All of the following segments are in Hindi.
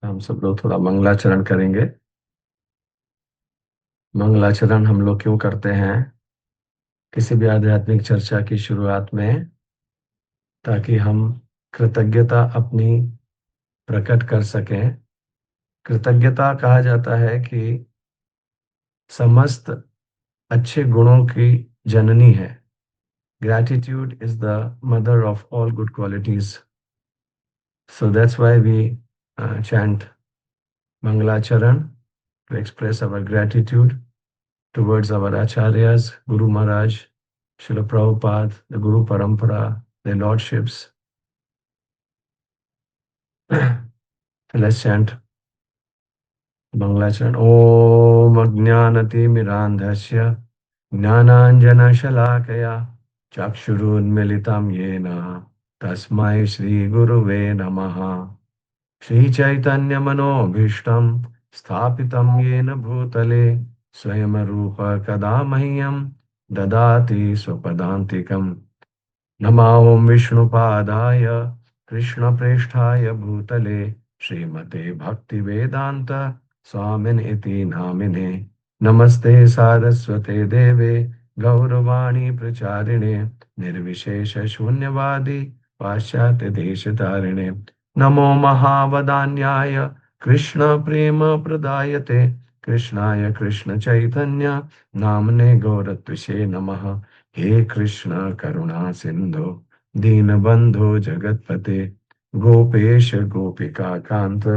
हम सब लोग थोड़ा मंगलाचरण करेंगे। मंगलाचरण हम लोग क्यों करते हैं किसी भी आध्यात्मिक चर्चा की शुरुआत में? ताकि हम कृतज्ञता अपनी प्रकट कर सकें। कृतज्ञता कहा जाता है कि समस्त अच्छे गुणों की जननी है। Gratitude is the mother of all good qualities. So that's why we chant Mangalacharan to express our gratitude towards our Acharyas, Guru Maharaj, Srila Prabhupada, the Guru Parampara, their lordships. So let's chant Mangalacharan. Om Ajnanatimirandhasya Jnananjanashalakaya Chakshurunmilitam Yena Tasmai Shri Guruve Namaha. Shri Chaitanya मनोभीष्टं स्थापितं येन भूतले स्वयं रूप कदा मह्यं ददाति स्वपदान्तिकम्। नमो विष्णुपादाय कृष्णप्रेष्ठाय भूतले श्रीमते भक्तिवेदान्त स्वामिन् इति नामिने। नमस्ते सारस्वते देवे गौरवाणी प्रचारिणे निर्विशेष शून्यवादी पाश्चात्य देशतारिणे। नमो महावदान्याय कृष्ण प्रेम प्रदायते कृष्णाय कृष्ण चैतन्य नामने गौरत्विषे नमः। हे कृष्ण करुणा सिंधु दीनबंधु जगतपते गोपेश गोपिका कांत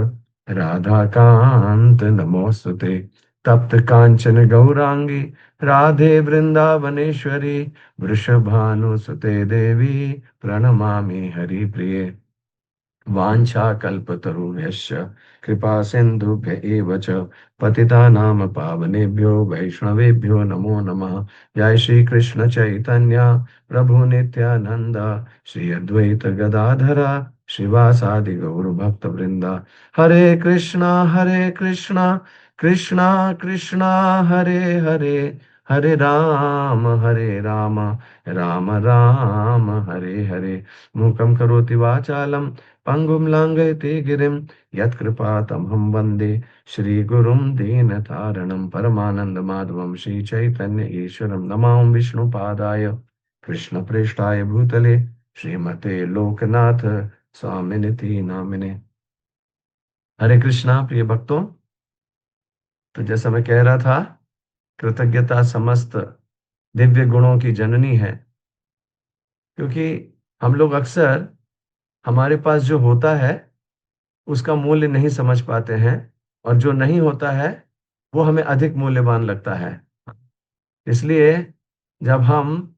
राधा कांत नमोस्तुते। तप्त कांचन गौरांगी राधे वृंदावनेश्वरी वृषभानुसुते देवी प्रणमामि हरिप्रिये। वाञ्छाकल्पतरुभ्यश्च कृपा सिन्धुभ्य एव च पतितानां पावनेभ्यो वैष्णवेभ्यो नमो नमः। जय श्री कृष्ण चैतन्य प्रभु नित्यानंद श्री अद्वैत गदाधर श्रीवासादि गौर भक्त वृंदा। हरे कृष्णा कृष्णा कृष्णा हरे हरे हरे राम राम राम हरे हरे। मूकं करोति वाचालं पंगुं लंघयते गिरिं यत्कृपातमहं वन्दे श्रीगुरुं दीनतारणं परमानन्दमाधवं श्रीचैतन्य ईश्वरं। नमो विष्णुपादाय कृष्णप्रेष्ठाय भूतले श्रीमते लोकनाथ स्वामिनिति नामिने। हरे कृष्णा प्रिय भक्तों, तो जैसा मैं कह रहा था, कृतज्ञता समस्त दिव्य गुणों की जननी है। क्योंकि हम लोग अक्सर हमारे पास जो होता है उसका मूल्य नहीं समझ पाते हैं, और जो नहीं होता है वो हमें अधिक मूल्यवान लगता है। इसलिए जब हम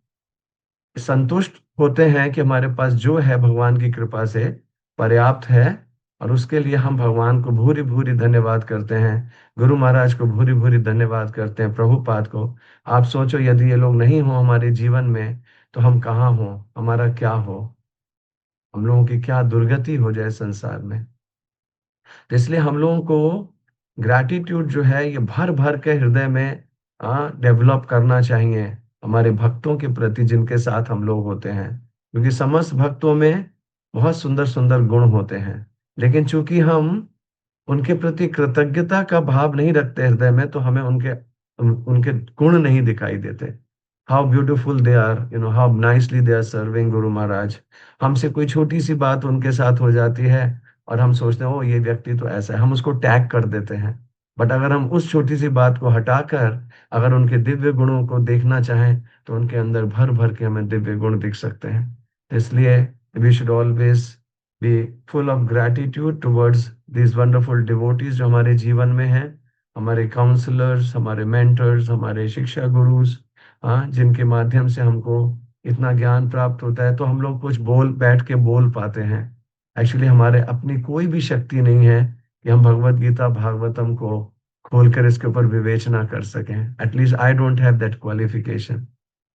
संतुष्ट होते हैं कि हमारे पास जो है भगवान की कृपा से पर्याप्त है, और उसके लिए हम भगवान को भूरी भूरी धन्यवाद करते हैं, गुरु महाराज को भूरी भूरी धन्यवाद करते हैं, प्रभुपाद को। आप सोचो, यदि ये लोग नहीं हो हमारे जीवन में तो हम कहाँ हो, हमारा क्या हो, हम लोगों की क्या दुर्गति हो जाए संसार में। तो इसलिए हम लोगों को ग्रैटिट्यूड जो है ये भर भर के हृदय में डेवलप करना चाहिए हमारे भक्तों के प्रति जिनके साथ हम लोग होते हैं। क्योंकि समस्त भक्तों में बहुत सुंदर सुंदर गुण होते हैं, लेकिन चूंकि हम उनके प्रति कृतज्ञता का भाव नहीं रखते हृदय में, तो हमें उनके उनके गुण नहीं दिखाई देते। How beautiful they are, how nicely they are serving गुरु महाराज। हमसे कोई छोटी सी बात उनके साथ हो जाती है और हम सोचते हैं ओ ये व्यक्ति तो ऐसा है, हम उसको टैग कर देते हैं। बट अगर हम उस छोटी सी बात को हटाकर अगर उनके दिव्य गुणों को देखना चाहें तो उनके अंदर भर भर के हमें दिव्य गुण दिख सकते हैं। इसलिए we should always be full of gratitude towards these wonderful devotees जो हमारे जीवन में हैं, हमारे काउंसलर्स, हमारे मेंटर्स, हमारे शिक्षा गुरुज, हाँ, जिनके माध्यम से हमको इतना ज्ञान प्राप्त होता है, तो हम लोग कुछ बोल बैठ के बोल पाते हैं। एक्चुअली हमारे अपनी कोई भी शक्ति नहीं है कि हम भगवत गीता भागवतम को खोलकर इसके ऊपर विवेचना कर सकें। At least I don't have that qualification.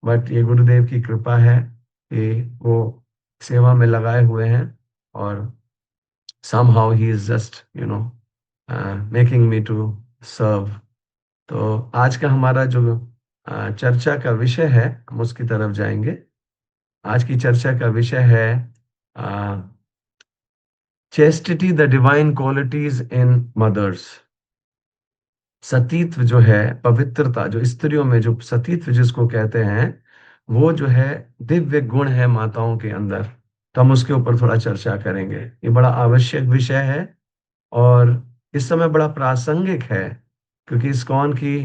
But ये गुरुदेव की कृपा है कि वो सेवा में लगाए हुए हैं, और somehow he is just making me to serve। तो आज का हमारा जो चर्चा का विषय है, हम उसकी तरफ जाएंगे। आज की चर्चा का विषय है chastity the divine qualities in mothers. सतीत्व जो है, पवित्रता जो स्त्रियों में, जो सतीत्व जिसको कहते हैं, वो जो है दिव्य गुण है माताओं के अंदर। तो हम उसके ऊपर थोड़ा चर्चा करेंगे। ये बड़ा आवश्यक विषय है और इस समय बड़ा प्रासंगिक है, क्योंकि इस्कॉन की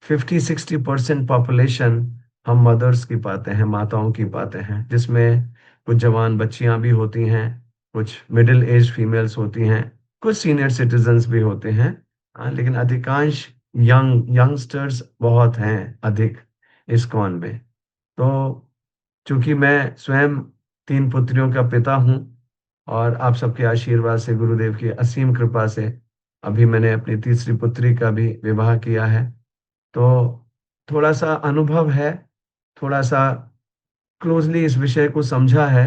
50-60% पॉपुलेशन हम मदर्स की पाते हैं, माताओं की पाते हैं, जिसमें कुछ जवान बच्चियां भी होती हैं, कुछ मिडिल एज फीमेल्स होती हैं, कुछ सीनियर सिटीजन्स भी होते हैं। हाँ, लेकिन अधिकांश यंगस्टर्स बहुत हैं अधिक इस्कॉन में। तो चूंकि मैं स्वयं 3 पुत्रियों का पिता हूँ और आप सबके आशीर्वाद से, गुरुदेव की असीम कृपा से, अभी मैंने अपनी तीसरी पुत्री का भी विवाह किया है। तो थोड़ा सा अनुभव है, थोड़ा सा क्लोजली इस विषय को समझा है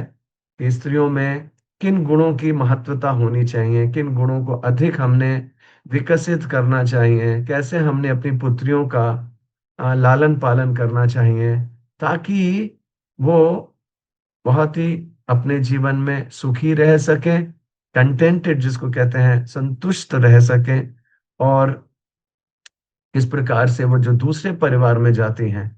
कि स्त्रियों में किन गुणों की महत्वता होनी चाहिए, किन गुणों को अधिक हमने विकसित करना चाहिए, कैसे हमने अपनी पुत्रियों का लालन पालन करना चाहिए, ताकि वो बहुत ही अपने जीवन में सुखी रह सके, कंटेंटेड जिसको कहते हैं, संतुष्ट रह सके। और इस प्रकार से वो जो दूसरे परिवार में जाती हैं,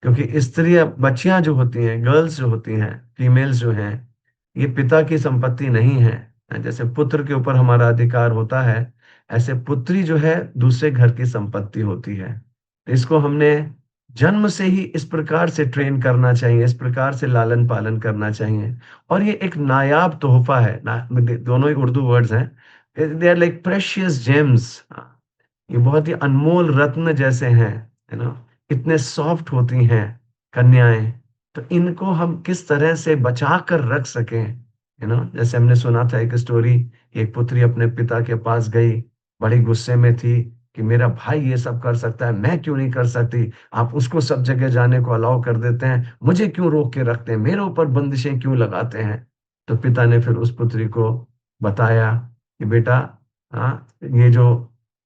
क्योंकि स्त्रियां, बच्चियां जो होती हैं, गर्ल्स जो होती हैं, फीमेल्स जो हैं, ये पिता की संपत्ति नहीं है। जैसे पुत्र के ऊपर हमारा अधिकार होता है, ऐसे पुत्री जो है दूसरे घर की संपत्ति होती है। तो इसको हमने जन्म से ही इस प्रकार से ट्रेन करना चाहिए, इस प्रकार से लालन पालन करना चाहिए। और ये एक नायाब तोहफा है दोनों ही उर्दू वर्ड्स हैं। They are like precious gems. ये बहुत ही अनमोल रत्न जैसे हैं, है ना। इतने सॉफ्ट होती हैं कन्याएं। तो इनको हम किस तरह से बचा कर रख सकें, है ना। जैसे हमने सुना था एक स्टोरी, एक पुत्री अपने पिता के पास गई, बड़ी गुस्से में थी कि मेरा भाई ये सब कर सकता है, मैं क्यों नहीं कर सकती। आप उसको सब जगह जाने को अलाउ कर देते हैं, मुझे क्यों रोक के रखते हैं, मेरे ऊपर बंदिशें क्यों लगाते हैं। तो पिता ने फिर उस पुत्री को बताया कि बेटा, हाँ, ये जो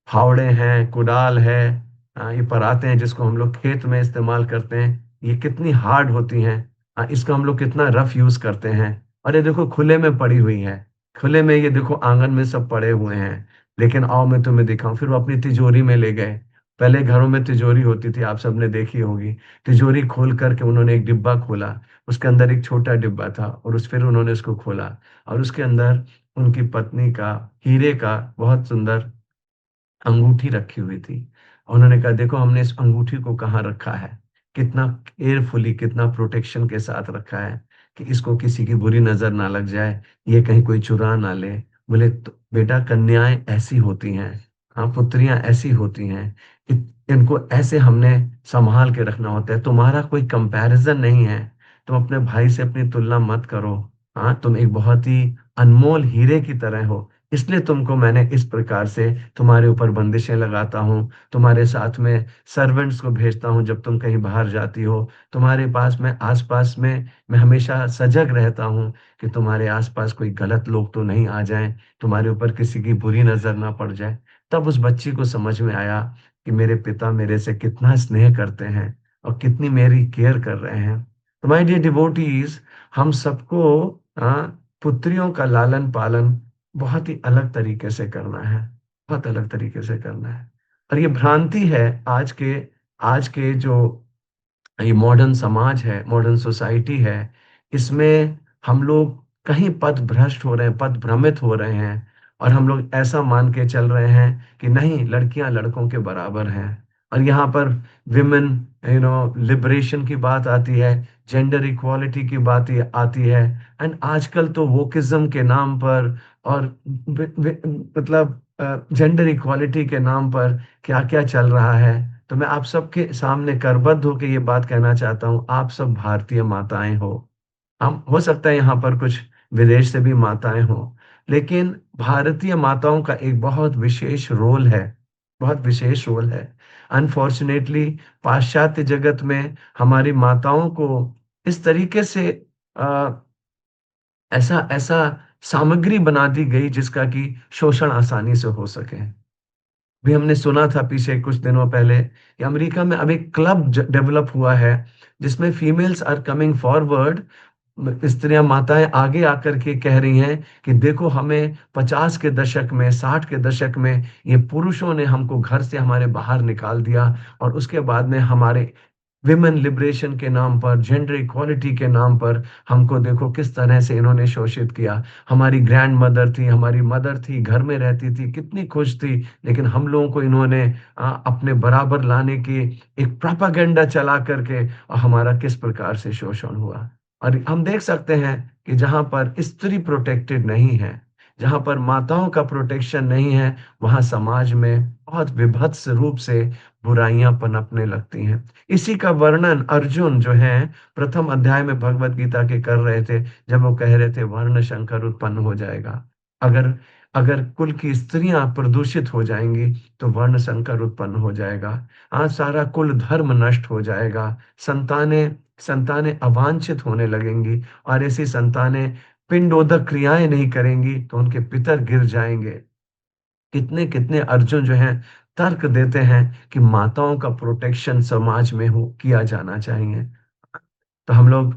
फावड़े हैं, कुदाल है, ये पराते हैं जिसको हम लोग खेत में इस्तेमाल करते हैं, ये कितनी हार्ड होती हैं। इसका हम लोग कितना रफ यूज करते हैं। और ये देखो खुले में पड़ी हुई है, खुले में, ये देखो आंगन में सब पड़े हुए हैं। लेकिन आओ मैं तुम्हें दिखाऊं। फिर वो अपनी तिजोरी में ले गए। पहले घरों में तिजोरी होती थी, आप सबने देखी होगी। तिजोरी खोल करके उन्होंने एक डिब्बा खोला, उसके अंदर एक छोटा डिब्बा था, और उस फिर उन्होंने उसको खोला, और उसके अंदर उनकी पत्नी का हीरे का बहुत सुंदर अंगूठी रखी हुई थी। उन्होंने कहा देखो हमने इस अंगूठी को कहाँ रखा है, कितना केयरफुली, कितना प्रोटेक्शन के साथ रखा है, कि इसको किसी की बुरी नजर ना लग जाए, ये कहीं कोई चुरा ना ले। बोले तो बेटा, कन्याएं ऐसी होती हैं, हाँ, पुत्रियां ऐसी होती हैं, इनको ऐसे हमने संभाल के रखना होता है। तुम्हारा कोई कंपैरिजन नहीं है, तुम अपने भाई से अपनी तुलना मत करो। हाँ, तुम एक बहुत ही अनमोल हीरे की तरह हो, इसलिए तुमको मैंने इस प्रकार से तुम्हारे ऊपर बंदिशें लगाता हूँ, तुम्हारे साथ में सर्वेंट्स को भेजता हूँ जब तुम कहीं बाहर जाती हो, तुम्हारे पास में, आसपास में मैं हमेशा सजग रहता हूँ कि तुम्हारे आसपास कोई गलत लोग तो नहीं आ जाएं, तुम्हारे ऊपर किसी की बुरी नजर ना पड़ जाए। तब उस बच्ची को समझ में आया कि मेरे पिता मेरे से कितना स्नेह करते हैं और कितनी मेरी केयर कर रहे हैं। तो माय डियर डिवोटीज, हम सबको पुत्रियों का लालन पालन बहुत ही अलग तरीके से करना है, बहुत अलग तरीके से करना है। और ये भ्रांति है आज के जो ये मॉडर्न समाज है, मॉडर्न सोसाइटी है, इसमें हम लोग कहीं पथ भ्रष्ट हो रहे हैं, पथ भ्रमित हो रहे हैं। और हम लोग ऐसा मान के चल रहे हैं कि नहीं, लड़कियां लड़कों के बराबर हैं। और यहाँ पर विमेन लिबरेशन की बात आती है, जेंडर इक्वालिटी की बात आती है। एंड आजकल तो वोकिज्म के नाम पर और मतलब जेंडर इक्वालिटी के नाम पर क्या क्या चल रहा है। तो मैं आप सबके सामने करबद्ध होकर ये बात कहना चाहता हूँ, आप सब भारतीय माताएं हो। हम, हो सकता है यहाँ पर कुछ विदेश से भी माताएं हो, लेकिन भारतीय माताओं का एक बहुत विशेष रोल है, बहुत विशेष रोल है। अनफॉर्चुनेटली पाश्चात्य जगत में हमारी माताओं को इस तरीके से आ, ऐसा ऐसा सामग्री बना दी गई जिसका कि शोषण आसानी से हो सके। भी हमने सुना था पीछे कुछ दिनों पहले कि अमेरिका में अब एक क्लब डेवलप हुआ है, जिसमें फीमेल्स आर कमिंग फॉरवर्ड स्त्रियां माताएं आगे आकर के कह रही हैं कि देखो हमें 50 के दशक में, 60 के दशक में ये पुरुषों ने हमको घर से हमारे बाहर निकाल दिया, और उसके बाद में हमारे विमेन लिबरेशन के नाम पर, जेंडर इक्वालिटी के नाम पर हमको देखो किस तरह से इन्होंने शोषित किया। हमारी ग्रैंड मदर थी, हमारी मदर थी, घर में रहती थी, कितनी खुश थी, लेकिन हम लोगों को इन्होंने अपने बराबर लाने की एक प्रोपागेंडा चला करके और हमारा किस प्रकार से शोषण हुआ। और हम देख सकते हैं कि जहां पर स्त्री प्रोटेक्टेड नहीं है, जहां पर माताओं का प्रोटेक्शन नहीं है, वहां समाज में बहुत विभत्स रूप से बुराइयां पनपने लगती हैं। इसी का वर्णन अर्जुन जो है प्रथम अध्याय में भगवत गीता के कर रहे थे, जब वो कह रहे थे वर्ण संकर उत्पन्न हो जाएगा। अगर अगर कुल की स्त्रियां प्रदूषित हो जाएंगी तो वर्ण संकर उत्पन्न हो जाएगा। आज सारा कुल धर्म नष्ट हो जाएगा। संतानें संतानें अवांछित होने लगेंगी, और ऐसी संतानें पिंडोदक क्रियाएं नहीं करेंगी तो उनके पितर गिर जाएंगे। कितने कितने अर्जुन जो हैं तर्क देते हैं कि माताओं का प्रोटेक्शन समाज में हो किया जाना चाहिए। तो हम लोग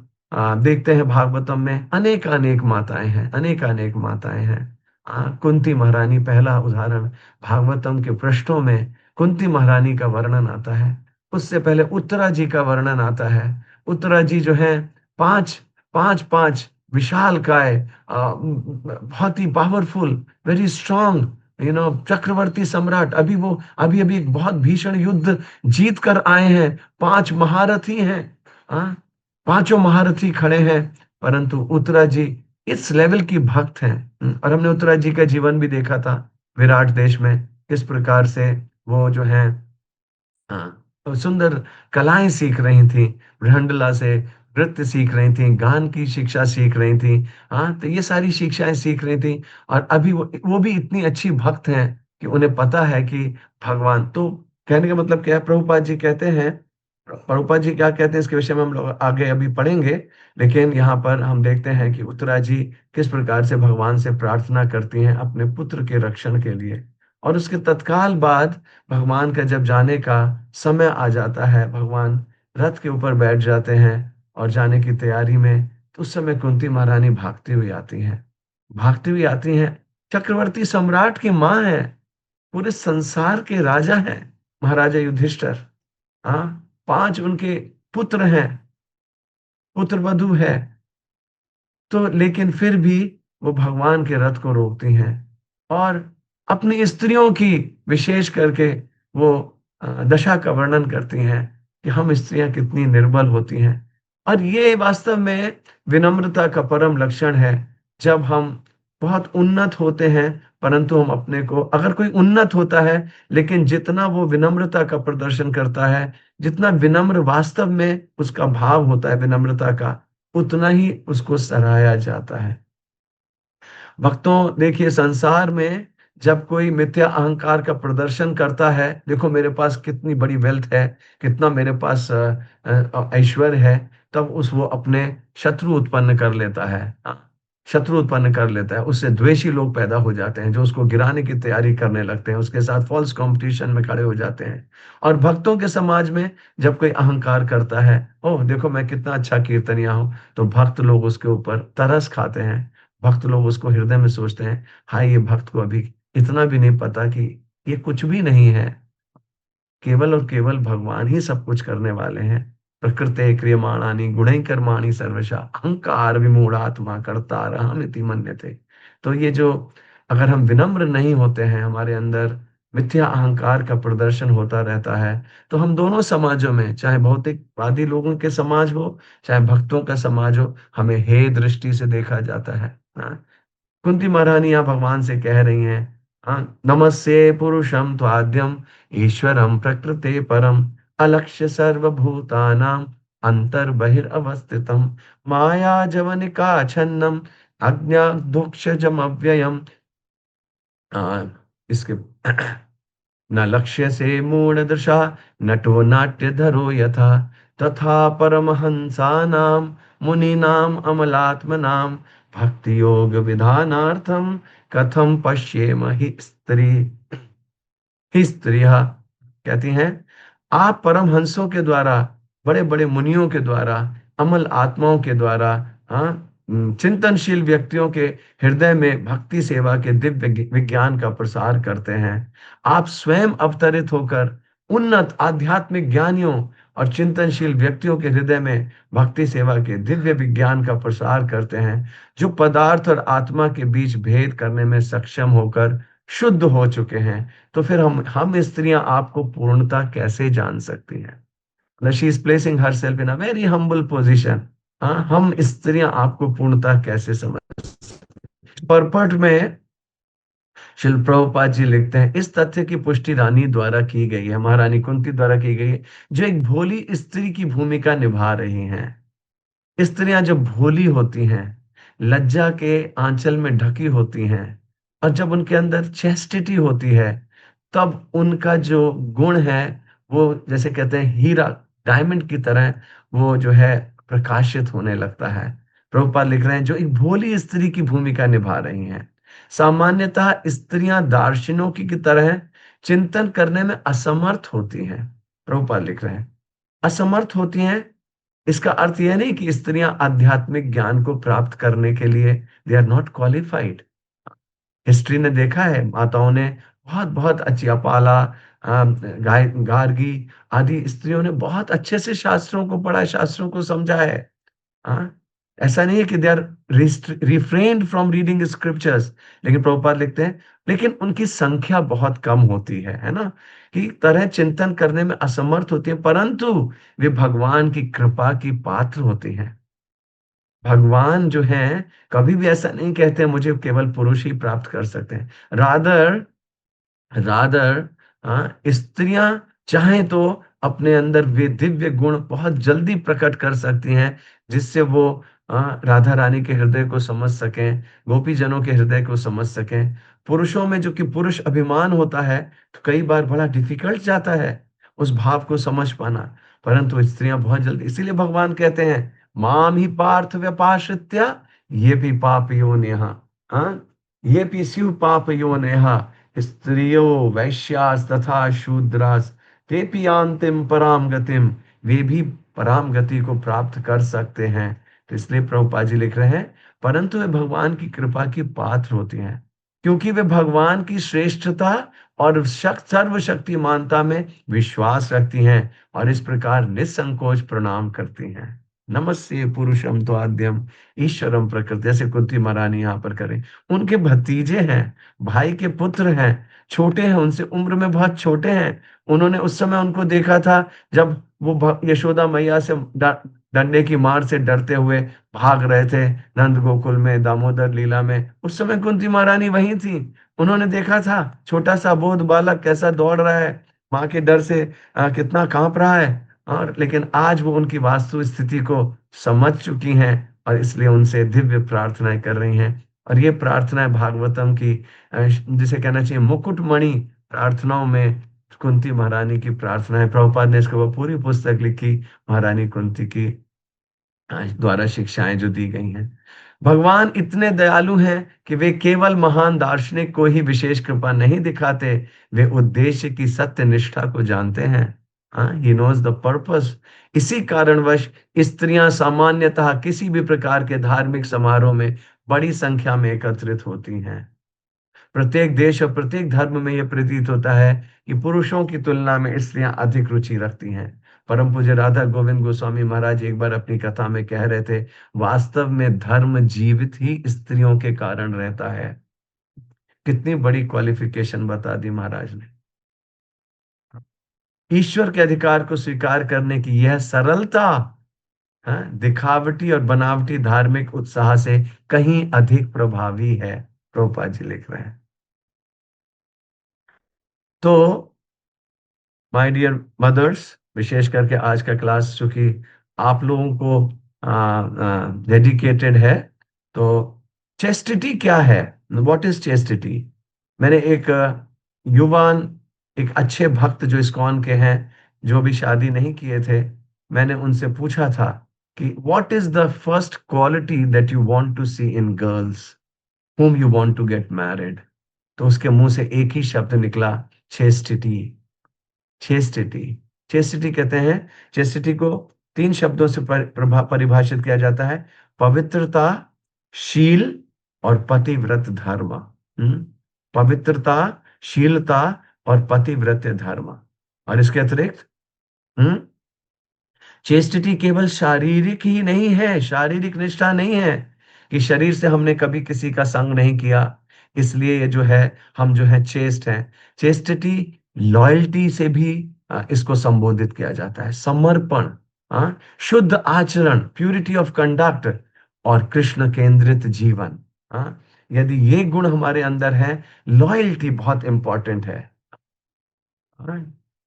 देखते हैं भागवतम में अनेक अनेक माताएं हैं, अनेक अनेक माताएं हैं। कुंती महारानी पहला उदाहरण, भागवतम के पृष्ठों में कुंती महारानी का वर्णन आता है। उससे पहले उत्तरा जी का वर्णन आता है। उत्तरा जी जो है पांच पांच पांच विशाल काय, बहुत ही पावरफुल, वेरी स्ट्रांग, चक्रवर्ती सम्राट, अभी अभी एक बहुत भीषण युद्ध जीत कर आए हैं। पांच महारथी हैं। हाँ, पांचों महारथी खड़े हैं, परंतु उत्तरा जी इस लेवल की भक्त हैं। और हमने उत्तरा जी का जीवन भी देखा था विराट देश में, किस प्रकार से वो जो है तो सुंदर कलाएं सीख रही थी, वृहंडला से नृत्य सीख रही थी, गान की शिक्षा सीख रही थी। हाँ, तो ये सारी शिक्षाएं सीख रही थी, और अभी वो भी इतनी अच्छी भक्त हैं कि उन्हें पता है कि भगवान तो, कहने का मतलब क्या है, प्रभुपाद जी कहते हैं, प्रभुपाद जी क्या कहते हैं इसके विषय में हम लोग आगे अभी पढ़ेंगे। लेकिन यहाँ पर हम देखते हैं कि उत्तरा जी किस प्रकार से भगवान से प्रार्थना करती हैं अपने पुत्र के रक्षण के लिए। और उसके तत्काल बाद भगवान का जब जाने का समय आ जाता है, भगवान रथ के ऊपर बैठ जाते हैं और जाने की तैयारी में, तो उस समय कुंती महारानी भागती हुई आती हैं, भागती हुई आती हैं। चक्रवर्ती सम्राट की माँ है, पूरे संसार के राजा हैं, महाराजा युधिष्ठिर। हाँ, पांच उनके पुत्र हैं, पुत्र वधु है। तो लेकिन फिर भी वो भगवान के रथ को रोकती हैं, और अपनी स्त्रियों की विशेष करके वो दशा का वर्णन करती हैं कि हम स्त्रियां कितनी निर्बल होती हैं। और ये वास्तव में विनम्रता का परम लक्षण है। जब हम बहुत उन्नत होते हैं, परंतु हम अपने को, अगर कोई उन्नत होता है लेकिन जितना वो विनम्रता का प्रदर्शन करता है, जितना विनम्र वास्तव में उसका भाव होता है विनम्रता का, उतना ही उसको सराहा जाता है। भक्तों देखिए, संसार में जब कोई मिथ्या अहंकार का प्रदर्शन करता है, देखो मेरे पास कितनी बड़ी वेल्थ है, कितना मेरे पास ऐश्वर्य है, तब वो अपने शत्रु उत्पन्न कर लेता है। शत्रु उत्पन्न कर लेता है, उससे द्वेषी लोग पैदा हो जाते हैं जो उसको गिराने की तैयारी करने लगते हैं, उसके साथ फॉल्स कंपटीशन में खड़े हो जाते हैं। और भक्तों के समाज में जब कोई अहंकार करता है, ओह देखो मैं कितना अच्छा कीर्तनिया हूं, तो भक्त लोग उसके ऊपर तरस खाते हैं। भक्त लोग उसको हृदय में सोचते हैं, हाय ये भक्त को अभी इतना भी नहीं पता कि ये कुछ भी नहीं है, केवल और केवल भगवान ही सब कुछ करने वाले हैं। प्रकृते क्रियमाणानि गुणैः कर्माणि सर्वशः अहंकार विमूढ़ात्मा कर्तारहमिति मन्यते। तो ये जो, अगर हम विनम्र नहीं होते हैं, हमारे अंदर मिथ्या अहंकार का प्रदर्शन होता रहता है, तो हम दोनों समाजों में, चाहे भौतिकवादी लोगों के समाज हो, चाहे भक्तों का समाज हो, हमें हे दृष्टि से देखा जाता है। हाँ, कुंती महारानी यहाँ भगवान से कह रही हैं, नमस्ते पुरुषम त्वाद्यम ईश्वरम प्रकृते परम अलक्ष्य सर्वभूतानां अंतर बहिरवस्थितम माया जवनिका छन्नम अज्ञाधुक्षजम अव्ययम। इसके न लक्ष्य से मूढ़ दृशा नटो नाट्य धरो यथा तथा परमहंसानां मुनीनाम अमलात्मनाम भक्ति योग विधानार्थम कथम पश्येम ही स्त्रियः। कहती हैं, आप परमहंसों के द्वारा, बड़े बड़े मुनियों के द्वारा, अमल आत्माओं के द्वारा हाँ, चिंतनशील व्यक्तियों के हृदय में भक्ति सेवा के दिव्य विज्ञान का प्रसार करते हैं। आप स्वयं अवतरित होकर उन्नत आध्यात्मिक ज्ञानियों और चिंतनशील व्यक्तियों के हृदय में भक्ति सेवा के दिव्य विज्ञान का प्रसार करते हैं, जो पदार्थ और आत्मा के बीच भेद करने में सक्षम होकर शुद्ध हो चुके हैं। तो फिर हम स्त्रियां आपको पूर्णता कैसे जान सकती हैं? She is placing her self in a very humble position. हाँ, हम स्त्रियां आपको पूर्णता कैसे समझ? परपट में शिल प्रभुपाद जी लिखते हैं, इस तथ्य की पुष्टि रानी द्वारा की गई है, महारानी कुंती द्वारा की गई है, जो एक भोली स्त्री की भूमिका निभा रही हैं। स्त्रियां जब भोली होती हैं, लज्जा के आंचल में ढकी होती हैं, और जब उनके अंदर चेस्टिटी होती है, तब उनका जो गुण है वो जैसे कहते हैं हीरा, डायमंड की तरह वो जो है प्रकाशित होने लगता है। प्रभुपाद लिख रहे हैं, जो एक भोली स्त्री की भूमिका निभा रही हैं। सामान्यतः स्त्रियां दार्शनिकों की तरह चिंतन करने में असमर्थ होती हैं। प्रभुपाद लिख रहे हैं, असमर्थ होती हैं। इसका अर्थ यह नहीं कि स्त्रियां आध्यात्मिक ज्ञान को प्राप्त करने के लिए they are not qualified. History ने देखा है, माताओं ने बहुत बहुत अच्छी, अपाला, गार्गी आदि स्त्रियों ने बहुत अच्छे से शास्त्रों को पढ़ा, शास्त्रों को समझा है। हाँ, ऐसा नहीं है कि they are refrained from reading scriptures. लेकिन प्रभुपाद लिखते हैं, लेकिन उनकी संख्या बहुत कम होती है ना, कि तरह चिंतन करने में असमर्थ होती है, परंतु वे भगवान की कृपा की पात्र होती हैं। भगवान जो है कभी भी ऐसा नहीं कहते मुझे केवल पुरुष ही प्राप्त कर सकते हैं। रादर रादर स्त्रियां चाहें तो अपने अंदर वे दिव्य गुण बहुत जल्दी प्रकट कर सकती हैं, जिससे वो राधा रानी के हृदय को समझ सकें, गोपी जनों के हृदय को समझ सकें। पुरुषों में जो कि पुरुष अभिमान होता है, तो कई बार बड़ा डिफिकल्ट जाता है उस भाव को समझ पाना, परंतु स्त्रियां बहुत जल्दी, इसीलिए भगवान कहते हैं, माम ही पार्थ व्यपाश्रित्य ये भी पाप योनिहा, हाँ, ये भी शिव पाप योनिहा, स्त्रियो वैश्यास तथा शूद्रास ते अंतिम पराम गतिम, वे भी पराम गति को प्राप्त कर सकते हैं। तो इसलिए प्रभुपाद जी लिख रहे हैं, परंतु वे भगवान की कृपा की पात्र होती हैं, क्योंकि वे भगवान की श्रेष्ठता और सर्वशक्तिमानता में विश्वास रखती हैं, और इस प्रकार निसंकोच प्रणाम करती हैं। नमस्ते पुरुषम तो आद्यम ईश्वरम प्रकृति, जैसे कुंती महारानी यहाँ पर करें। उनके भतीजे हैं, भाई के पुत्र हैं, छोटे हैं, उनसे उम्र में बहुत छोटे हैं। उन्होंने उस समय उनको देखा था जब वो यशोदा मैया से डंडे की मार से डरते हुए भाग रहे थे नंद गोकुल में, दामोदर लीला में। उस समय कुंती महारानी वहीं थी। उन्होंने देखा था छोटा सा बोध बालक कैसा दौड़ रहा है, माँ के डर से कितना कांप रहा है। और लेकिन आज वो उनकी वास्तु स्थिति को समझ चुकी हैं, और इसलिए उनसे दिव्य प्रार्थनाएं कर रही हैं। और ये प्रार्थनाएं भागवतम की जिसे कहना चाहिए मुकुटमणि प्रार्थनाओं में कुंती महारानी की प्रार्थना है। प्रभुपाद ने इसके ऊपर पूरी पुस्तक लिखी, महारानी कुंती की द्वारा शिक्षाएं जो दी गई हैं। भगवान इतने दयालु हैं कि वे केवल महान दार्शनिक को ही विशेष कृपा नहीं दिखाते, वे उद्देश्य की सत्य निष्ठा को जानते हैं। हाँ, ही नोज द पर्पस। इसी कारणवश स्त्रियां सामान्यतः किसी भी प्रकार के धार्मिक समारोह में बड़ी संख्या में एकत्रित होती हैं। प्रत्येक देश और प्रत्येक धर्म में यह प्रतीत होता है कि पुरुषों की तुलना में स्त्रियां अधिक रुचि रखती हैं। परम पूज्य राधा गोविंद गोस्वामी महाराज एक बार अपनी कथा में कह रहे थे, वास्तव में धर्म जीवित ही स्त्रियों के कारण रहता है। कितनी बड़ी क्वालिफिकेशन बता दी महाराज ने। ईश्वर के अधिकार को स्वीकार करने की यह सरलता, हाँ, दिखावटी और बनावटी धार्मिक उत्साह से कहीं अधिक प्रभावी है। प्रभुपाद जी लिख रहे हैं। तो माय डियर मदर्स, विशेष करके आज का क्लास चूंकि आप लोगों को डेडिकेटेड है, तो चेस्टिटी क्या है, व्हाट इज चेस्टिटी? मैंने एक युवान, एक अच्छे भक्त जो इस्कॉन के हैं, जो भी शादी नहीं किए थे, मैंने उनसे पूछा था कि what is the first quality that you want to see in girls whom you want to get married? तो उसके मुंह से एक ही शब्द निकला, चेस्टिटी। चेस्टिटी, चेस्टिटी कहते हैं, चेस्टिटी को तीन शब्दों से परिभाषित किया जाता है। पवित्रता, शील और पतिव्रत धर्म। पवित्रता, शीलता और पतिव्रत धर्म। और इसके अतिरिक्त हम्म चेस्टिटी केवल शारीरिक ही नहीं है, शारीरिक निष्ठा नहीं है कि शरीर से हमने कभी किसी का संग नहीं किया, इसलिए ये जो है हम जो है चेस्ट हैं। चेस्टिटी लॉयल्टी से भी इसको संबोधित किया जाता है, समर्पण, शुद्ध आचरण, प्यूरिटी ऑफ कंडक्ट और कृष्ण केंद्रित जीवन। यदि ये गुण हमारे अंदर है, लॉयल्टी बहुत इंपॉर्टेंट है। हाँ,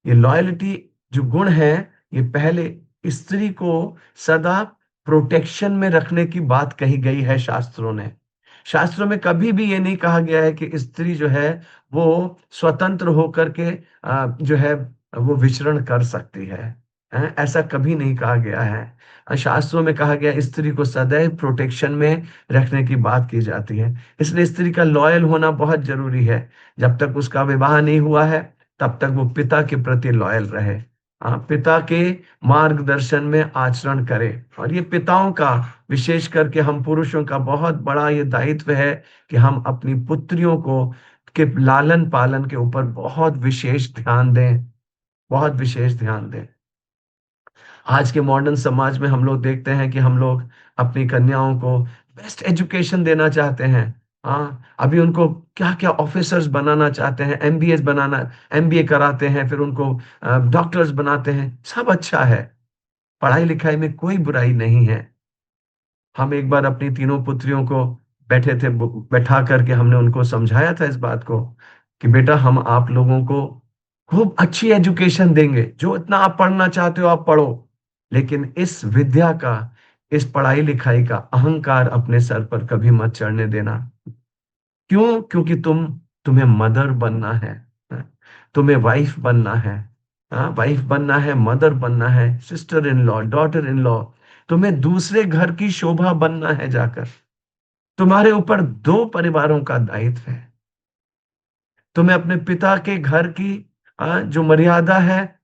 ये लॉयल्टी जो गुण है, ये पहले स्त्री को सदा प्रोटेक्शन में रखने की बात कही गई है शास्त्रों ने। शास्त्रों में कभी भी ये नहीं कहा गया है कि स्त्री जो है वो स्वतंत्र होकर के जो है वो विचरण कर सकती है। ऐसा कभी नहीं कहा गया है। शास्त्रों में कहा गया स्त्री को सदैव प्रोटेक्शन में रखने की बात की जाती है। इसलिए स्त्री का लॉयल होना बहुत जरूरी है। जब तक उसका विवाह नहीं हुआ है, तब तक वो पिता के प्रति लॉयल रहे, पिता के मार्गदर्शन में आचरण करे। और ये पिताओं का, विशेष करके हम पुरुषों का बहुत बड़ा ये दायित्व है कि हम अपनी पुत्रियों को के लालन पालन के ऊपर बहुत विशेष ध्यान दें, बहुत विशेष ध्यान दें। आज के मॉडर्न समाज में हम लोग देखते हैं कि हम लोग अपनी कन्याओं को बेस्ट एजुकेशन देना चाहते हैं। अभी उनको क्या क्या ऑफिसर्स बनाना चाहते हैं, एमबीए बनाना, एमबीए कराते हैं, फिर उनको डॉक्टर्स बनाते हैं। सब अच्छा है, पढ़ाई लिखाई में कोई बुराई नहीं है। हम एक बार अपनी तीनों पुत्रियों को बैठे थे, बैठा करके हमने उनको समझाया था इस बात को कि बेटा, हम आप लोगों को खूब अच्छी एजुकेशन देंगे, जो इतना आप पढ़ना चाहते हो आप पढ़ो, लेकिन इस विद्या का, इस पढ़ाई लिखाई का अहंकार अपने सर पर कभी मत चढ़ने देना। क्यों? क्योंकि तुम्हें मदर बनना है, तुम्हें वाइफ बनना है। वाइफ बनना है, मदर बनना है, sister in law, daughter in law. तुम्हें दूसरे घर की शोभा बनना है जाकर। तुम्हारे ऊपर दो परिवारों का दायित्व है। तुम्हें अपने पिता के घर की जो मर्यादा है,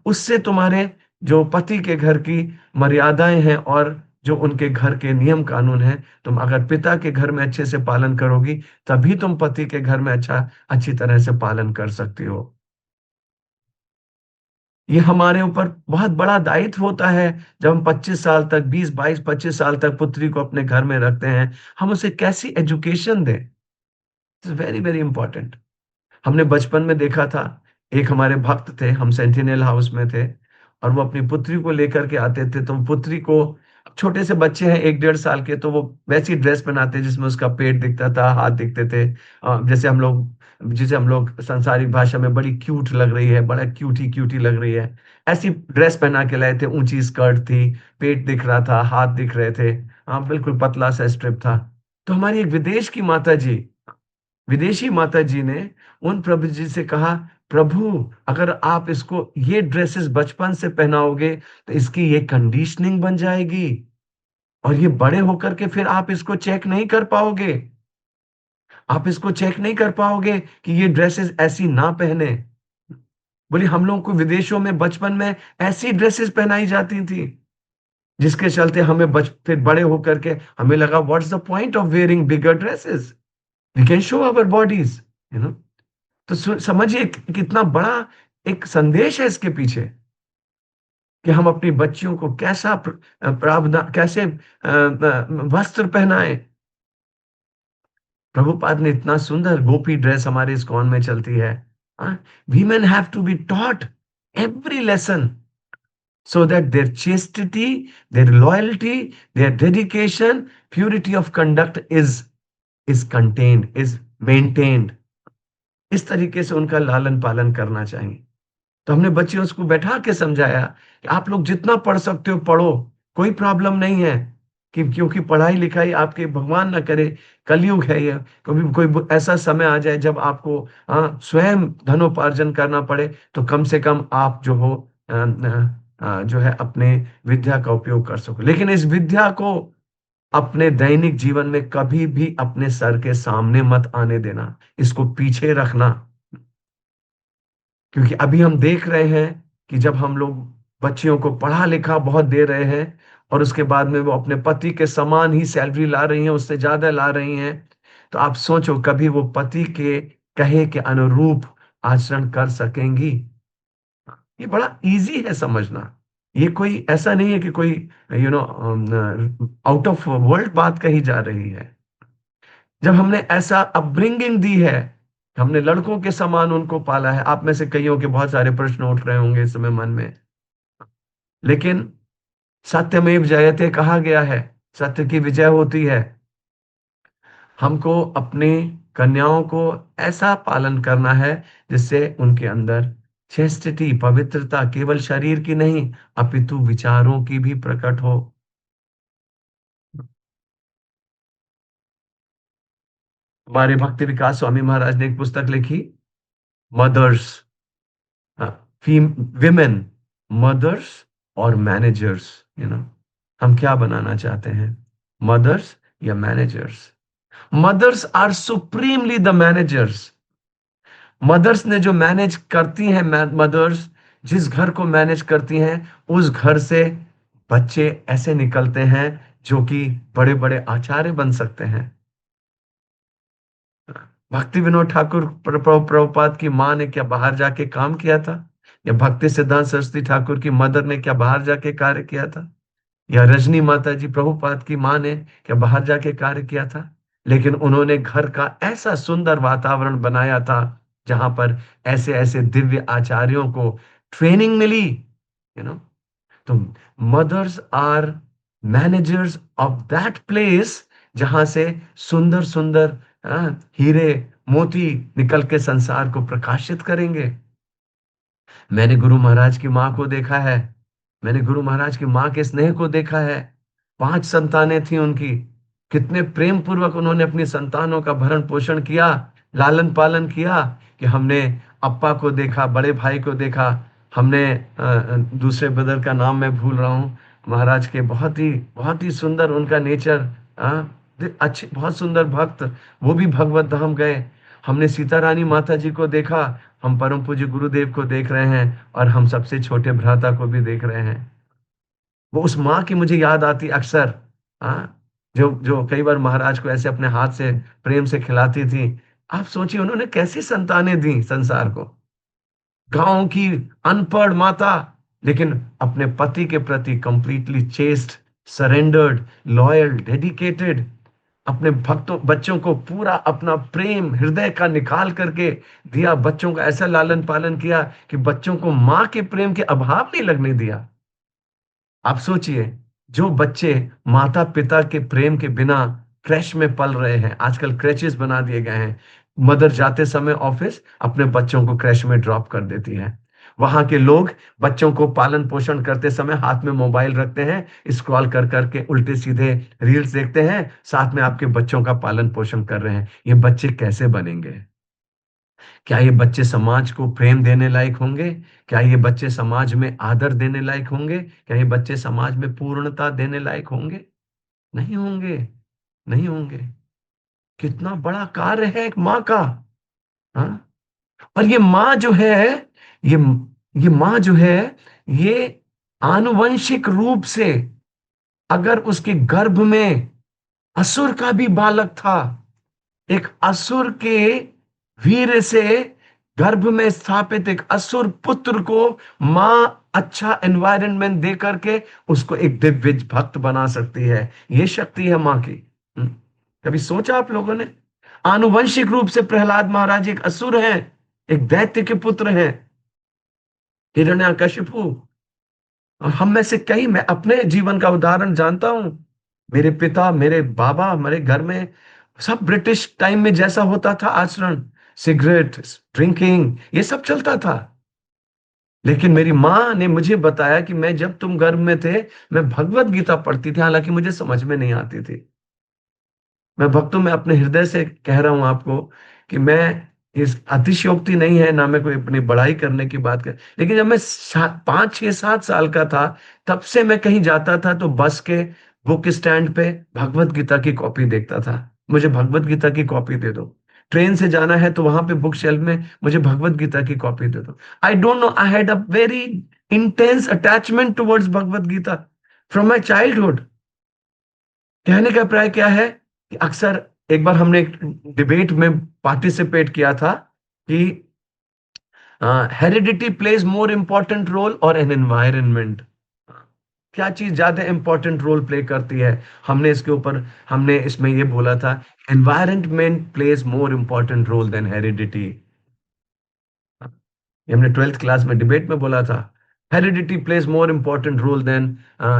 उससे तुम्हारे जो पति के घर की मर्यादाएं हैं और जो उनके घर के नियम कानून हैं, तुम अगर पिता के घर में अच्छे से पालन करोगी, तभी तुम पति के घर में अच्छी तरह से पालन कर सकती हो। ये हमारे ऊपर बहुत बड़ा दायित्व होता है। जब हम 25 साल तक, 20, 22, 25 साल तक पुत्री को अपने घर में रखते हैं, हम उसे कैसी एजुकेशन दें, इट्स वेरी वेरी इंपॉर्टेंट। हमने बचपन में देखा था, एक हमारे भक्त थे, हम सेंटिनल हाउस में थे, और वो अपनी पुत्री को लेकर के आते थे। तो पुत्री को, छोटे से बच्चे हैं 1-1.5 साल के, तो वो वैसी ड्रेस पहनाते जिसमें उसका पेट दिखता था, हाथ दिखते थे, जिसे हम लोग संसारिक भाषा में बड़ी क्यूट लग रही है, बड़ा क्यूटी क्यूटी लग रही है, ऐसी ड्रेस पहना के लाए थे। ऊंची स्कर्ट थी, पेट दिख रहा था, हाथ दिख रहे थे, बिल्कुल पतला सा स्ट्रिप था। तो हमारी एक विदेशी माता जी ने उन प्रभु जी से कहा, प्रभु, अगर आप इसको ये ड्रेसेस बचपन से पहनाओगे तो इसकी ये कंडीशनिंग बन जाएगी, और ये बड़े होकर के फिर आप इसको चेक नहीं कर पाओगे। आप इसको चेक नहीं कर पाओगे कि ये ड्रेसेस ऐसी ना पहने। बोली, हम लोगों को विदेशों में बचपन में ऐसी ड्रेसेस पहनाई जाती थी, जिसके चलते हमें फिर बड़े होकर के हमें लगा, what's the point of wearing bigger dresses, we can show our bodies, you know. तो समझिए कितना बड़ा एक संदेश है इसके पीछे, कि हम अपनी बच्चियों को कैसा प्रावधान, कैसे वस्त्र पहनाएं। प्रभुपाद ने इतना सुंदर गोपी ड्रेस हमारे इस्कॉन में चलती है। Women have to be taught every lesson, so that their chastity, their loyalty, their dedication, purity of conduct is contained, is maintained। इस तरीके से उनका लालन पालन करना चाहिए। तो हमने बच्चियों को बैठा के समझाया कि आप लोग जितना पढ़ सकते हो पढ़ो, कोई प्रॉब्लम नहीं है, कि क्योंकि पढ़ाई लिखाई आपके, भगवान ना करे, कलयुग है ये, कभी कोई ऐसा समय आ जाए जब आपको स्वयं धनोपार्जन करना पड़े, तो कम से कम आप जो हो जो है अपने विद्या का उपयोग कर सको। लेकिन इस विद्या को अपने दैनिक जीवन में कभी भी अपने सर के सामने मत आने देना, इसको पीछे रखना। क्योंकि अभी हम देख रहे हैं कि जब हम लोग बच्चियों को पढ़ा लिखा बहुत दे रहे हैं, और उसके बाद में वो अपने पति के समान ही सैलरी ला रही हैं, उससे ज्यादा ला रही हैं। तो आप सोचो, कभी वो पति के कहे के अनुरूप आचरण कर सकेंगी? ये बड़ा इजी है समझना। ये कोई ऐसा नहीं है कि कोई you know out of world बात कही जा रही है। जब हमने ऐसा अपब्रिंगिंग दी है, हमने लड़कों के समान उनको पाला है। आप में से कईयों के बहुत सारे प्रश्न उठ रहे होंगे इस समय मन में, लेकिन सत्यमेव जयते कहा गया है, सत्य की विजय होती है। हमको अपनी कन्याओं को ऐसा पालन करना है जिससे उनके अंदर चेस्टिटी, पवित्रता, केवल शरीर की नहीं अपितु विचारों की भी प्रकट हो। हमारे भक्ति विकास स्वामी महाराज ने एक पुस्तक लिखी, मदर्स, विमेन मदर्स और मैनेजर्स। यू नो हम क्या बनाना चाहते हैं, मदर्स या managers? Mothers are supremely the managers. Mothers ने जो मैनेज करती हैं, मदर्स जिस घर को मैनेज करती हैं, उस घर से बच्चे ऐसे निकलते हैं जो कि बड़े बड़े आचार्य बन सकते हैं। भक्ति विनोद ठाकुर प्रभुपाद की माँ ने क्या बाहर जाके काम किया था? या भक्ति सिद्धांत सरस्वती ठाकुर की मदर ने क्या बाहर जाके कार्य किया था? या रजनी माता जी प्रभुपाद की माँ ने क्या बाहर जाके कार्य किया था? लेकिन उन्होंने घर का ऐसा सुंदर वातावरण बनाया था जहां पर ऐसे ऐसे दिव्य आचार्यों को ट्रेनिंग मिली। तो mothers are managers of that place जहां से सुंदर सुंदर हीरे मोती निकल के संसार को प्रकाशित करेंगे। मैंने गुरु महाराज की माँ को देखा है, मैंने गुरु महाराज की माँ के स्नेह को देखा है। 5 संतानें थी उनकी। कितने प्रेम पूर्वक उन्होंने अपनी संतानों का भरण पोषण किया, लालन पालन किया। कि हमने अप्पा को देखा, बड़े भाई को देखा, हमने दूसरे ब्रदर का नाम मैं भूल रहा हूँ, महाराज के बहुत ही सुंदर उनका नेचर, अच्छे बहुत सुंदर भक्त, वो भी भगवत धाम गए। हमने सीता रानी माता जी को देखा, हम परम पूज्य गुरुदेव को देख रहे हैं, और हम सबसे छोटे भ्राता को भी देख रहे हैं। वो उस माँ की मुझे याद आती अक्सर, हाँ, जो जो कई बार महाराज को ऐसे अपने हाथ से प्रेम से खिलाती थी। आप सोचिए उन्होंने कैसी संतानें दी संसार को। गांव की अनपढ़ माता, लेकिन अपने पति के प्रति completely chest, surrendered, loyal, dedicated, अपने भक्तों बच्चों को पूरा अपना प्रेम हृदय का निकाल करके दिया। बच्चों का ऐसा लालन पालन किया कि बच्चों को माँ के प्रेम के अभाव नहीं लगने दिया। आप सोचिए, जो बच्चे माता पिता के प्रेम के बिना क्रैश में पल रहे हैं, आजकल क्रैचेस बना दिए गए हैं। मदर जाते समय ऑफिस अपने बच्चों को क्रैश में ड्रॉप कर देती है। वहां के लोग बच्चों को पालन पोषण करते समय हाथ में मोबाइल रखते हैं, स्क्रॉल कर करके उल्टे सीधे रील्स देखते हैं, साथ में आपके बच्चों का पालन पोषण कर रहे हैं। ये बच्चे कैसे बनेंगे? क्या ये बच्चे समाज को प्रेम देने लायक होंगे? क्या ये बच्चे समाज में आदर देने लायक होंगे? क्या ये बच्चे समाज में पूर्णता देने लायक होंगे? नहीं होंगे, नहीं होंगे। कितना बड़ा कार्य है एक माँ का। हाँ? और ये माँ जो है, ये ये माँ जो है, ये आनुवंशिक रूप से, अगर उसके गर्भ में असुर का भी बालक था, एक असुर के वीर से गर्भ में स्थापित एक असुर पुत्र को मां अच्छा एनवायरनमेंट दे करके उसको एक दिव्य भक्त बना सकती है। ये शक्ति है मां की। कभी सोचा आप लोगों ने? आनुवंशिक रूप से प्रहलाद महाराज एक असुर हैं, एक दैत्य के पुत्र हैं, हिरण्यकशिपु। और हम में से कई, मैं अपने जीवन का उदाहरण जानता हूं। मेरे पिता, मेरे बाबा, मेरे घर में सब ब्रिटिश टाइम में जैसा होता था आचरण, सिगरेट, ड्रिंकिंग, ये सब चलता था। लेकिन मेरी माँ ने मुझे बताया कि मैं जब तुम गर्भ में थे, मैं भगवत गीता पढ़ती थी, हालांकि मुझे समझ में नहीं आती थी। मैं भक्तों में अपने हृदय से कह रहा हूं आपको कि मैं, इस अतिशयोक्ति नहीं है ना, मैं कोई अपनी बड़ाई करने की बात कर, लेकिन जब मैं 5 6 7 साल का था, तब से मैं कहीं जाता था तो बस के बुक स्टैंड पे भगवत गीता की कॉपी देखता था, मुझे भगवत गीता की कॉपी दे दो। ट्रेन से जाना है तो वहां पे बुक शेल्फ में मुझे भगवत गीता की कॉपी दे दो। I don't know, I had a very intense attachment towards Bhagavad Gita from my childhood. कहने का प्राय क्या है कि अक्सर एक बार हमने एक डिबेट में पार्टिसिपेट किया था कि heredity plays more important role और एन एनवायरनमेंट, क्या चीज ज्यादा इंपॉर्टेंट रोल प्ले करती है। हमने इसमें ये बोला था, environment plays more important role than heredity. ये हमने 12th क्लास में डिबेट में बोला था, heredity plays more important role than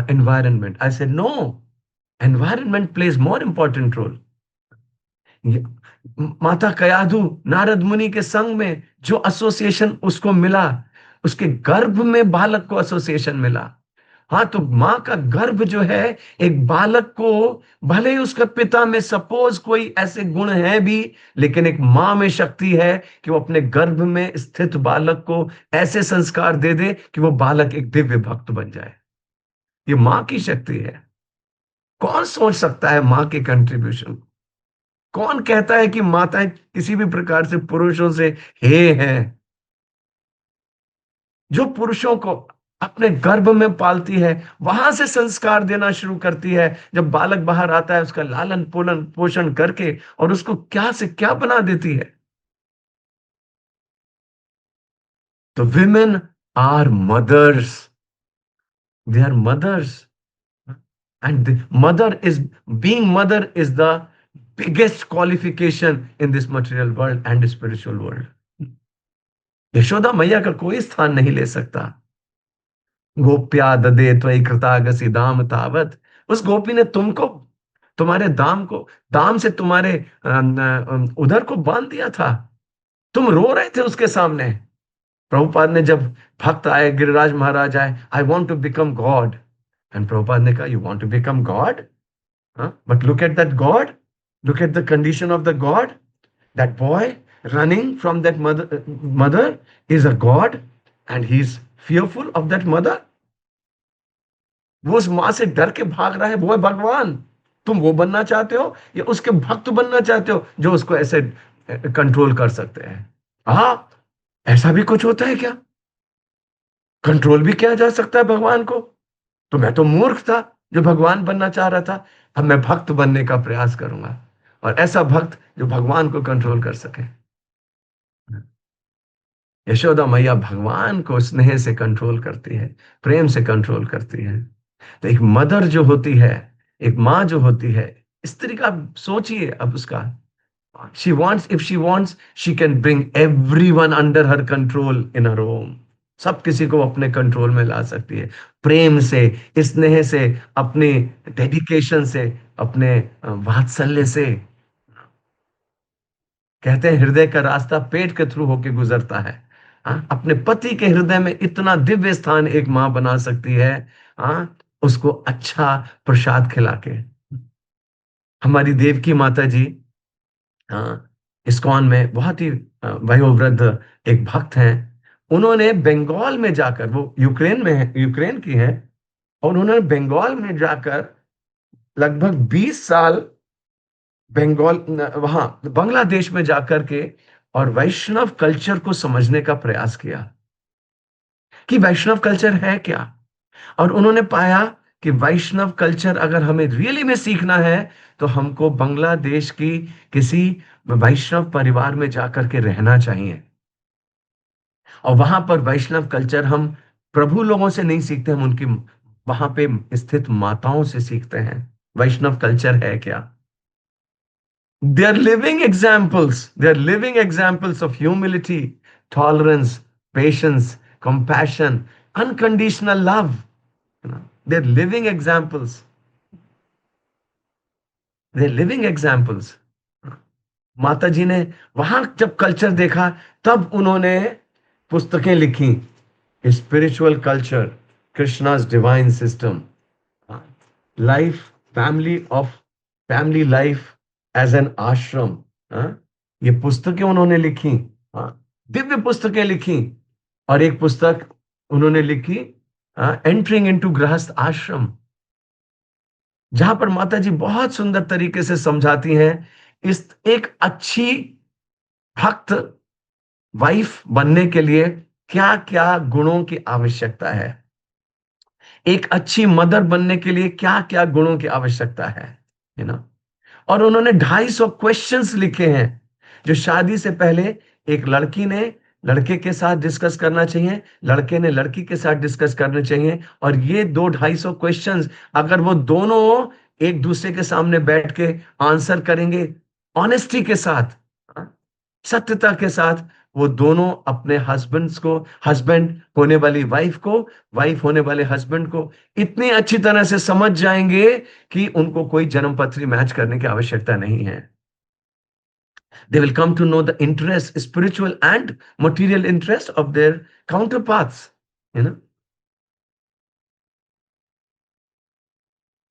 environment. I said no, environment plays more important role. माता कयाधु नारद मुनि के संग में जो एसोसिएशन उसको मिला, उसके गर्भ में बालक को एसोसिएशन मिला। हाँ, तो माँ का गर्भ जो है, एक बालक को, भले ही उसका पिता में सपोज कोई ऐसे गुण है भी, लेकिन एक माँ में शक्ति है कि वो अपने गर्भ में स्थित बालक को ऐसे संस्कार दे दे कि वो बालक एक दिव्य भक्त बन जाए। ये माँ की शक्ति है। कौन सोच सकता है माँ के कंट्रीब्यूशन? कौन कहता है कि माताएं किसी भी प्रकार से पुरुषों से हे हैं? जो पुरुषों को अपने गर्भ में पालती है, वहां से संस्कार देना शुरू करती है। जब बालक बाहर आता है, उसका लालन पोलन पोषण करके और उसको क्या से क्या बना देती है। तो women are mothers, they are mothers, and mother is being mother is the biggest qualification in this material world and spiritual world. Yashoda मैया का कोई स्थान नहीं ले सकता। गोप्या ददे त्वयि कृतागसि दाम तावत, उस गोपी ने तुमको, तुम्हारे दाम को, दाम से तुम्हारे उधर को बांध दिया था। तुम रो रहे थे उसके सामने। प्रभुपाद ने जब भक्त आए, गिरिराज महाराज आए, I want to become God, and Prabhupada ने कहा, you want to become God, but look at that God, look at the condition of the God. That boy running from that mother is a god, and he is fearful of that mother. वो उस माँ से डर के भाग रहा है, वो है भगवान। तुम वो बनना चाहते हो या उसके भक्त बनना चाहते हो जो उसको ऐसे कंट्रोल कर सकते हैं? हाँ, ऐसा भी कुछ होता है क्या? कंट्रोल भी किया जा सकता है भगवान को? तो मैं तो मूर्ख था जो भगवान बनना चाह रहा था। अब मैं भक्त बनने का प्रयास करूंगा, और ऐसा भक्त जो भगवान को कंट्रोल कर सके। यशोदा मैया भगवान को स्नेह से कंट्रोल करती है, प्रेम से कंट्रोल करती है। तो एक मदर जो होती है, एक माँ जो होती है, स्त्री का सोचिए अब उसका, she wants, if she wants, she can bring everyone under her control in her home। सब किसी को अपने कंट्रोल में ला सकती है, प्रेम से, स्नेह से, अपने डेडिकेशन से, अपने वात्सल्य से। कहते हैं हृदय का रास्ता पेट के थ्रू होके गुजरता है। हाँ, अपने पति के हृदय में इतना दिव्य स्थान एक माँ बना सकती है। हाँ, उसको अच्छा प्रसाद खिला के। हमारी देवकी माता जी, हाँ, इस्कॉन में बहुत ही वयोवृद्ध एक भक्त हैं। उन्होंने बंगाल में जाकर, वो यूक्रेन में है, यूक्रेन की है, और उन्होंने बंगाल में जाकर लगभग 20 साल बंगाल, वहां बांग्लादेश में जाकर के, और वैष्णव कल्चर को समझने का प्रयास किया कि वैष्णव कल्चर है क्या। और उन्होंने पाया कि वैष्णव कल्चर अगर हमें रियली में सीखना है, तो हमको बांग्लादेश की किसी वैष्णव परिवार में जाकर के रहना चाहिए। और वहां पर वैष्णव कल्चर हम प्रभु लोगों से नहीं सीखते, हम उनकी वहां पे स्थित माताओं से सीखते हैं वैष्णव कल्चर है क्या। They are living examples. They are living examples of humility, tolerance, patience, compassion, unconditional love. They're living examples. They're living examples. माता जी ने वहां जब कल्चर देखा, तब उन्होंने पुस्तकें लिखी, spiritual culture, Krishna's divine system, life, family life as an ashram. ये पुस्तकें उन्होंने लिखी। हाँ, दिव्य पुस्तकें लिखी। और एक पुस्तक उन्होंने लिखी, एंटरिंग इनटू गृहस्थ आश्रम, जहां पर माता जी बहुत सुंदर तरीके से समझाती हैं इस एक अच्छी भक्त वाइफ बनने के लिए क्या क्या गुणों की आवश्यकता है, एक अच्छी मदर बनने के लिए क्या क्या गुणों की आवश्यकता है, यू नो। और उन्होंने 250 क्वेश्चंस लिखे हैं जो शादी से पहले एक लड़की ने लड़के के साथ डिस्कस करना चाहिए, लड़के ने लड़की के साथ डिस्कस करने चाहिए। और ये 200-250 क्वेश्चंस अगर वो दोनों एक दूसरे के सामने बैठ के आंसर करेंगे, ऑनेस्टी के साथ, हाँ, सत्यता के साथ, वो दोनों अपने हस्बैंड्स को, हस्बैंड होने वाली वाइफ को, वाइफ होने वाले हस्बैंड को इतनी अच्छी तरह से समझ जाएंगे कि उनको कोई जन्म पत्री मैच करने की आवश्यकता नहीं है। They will come to know the interest, spiritual and material interest of their counterparts. You know,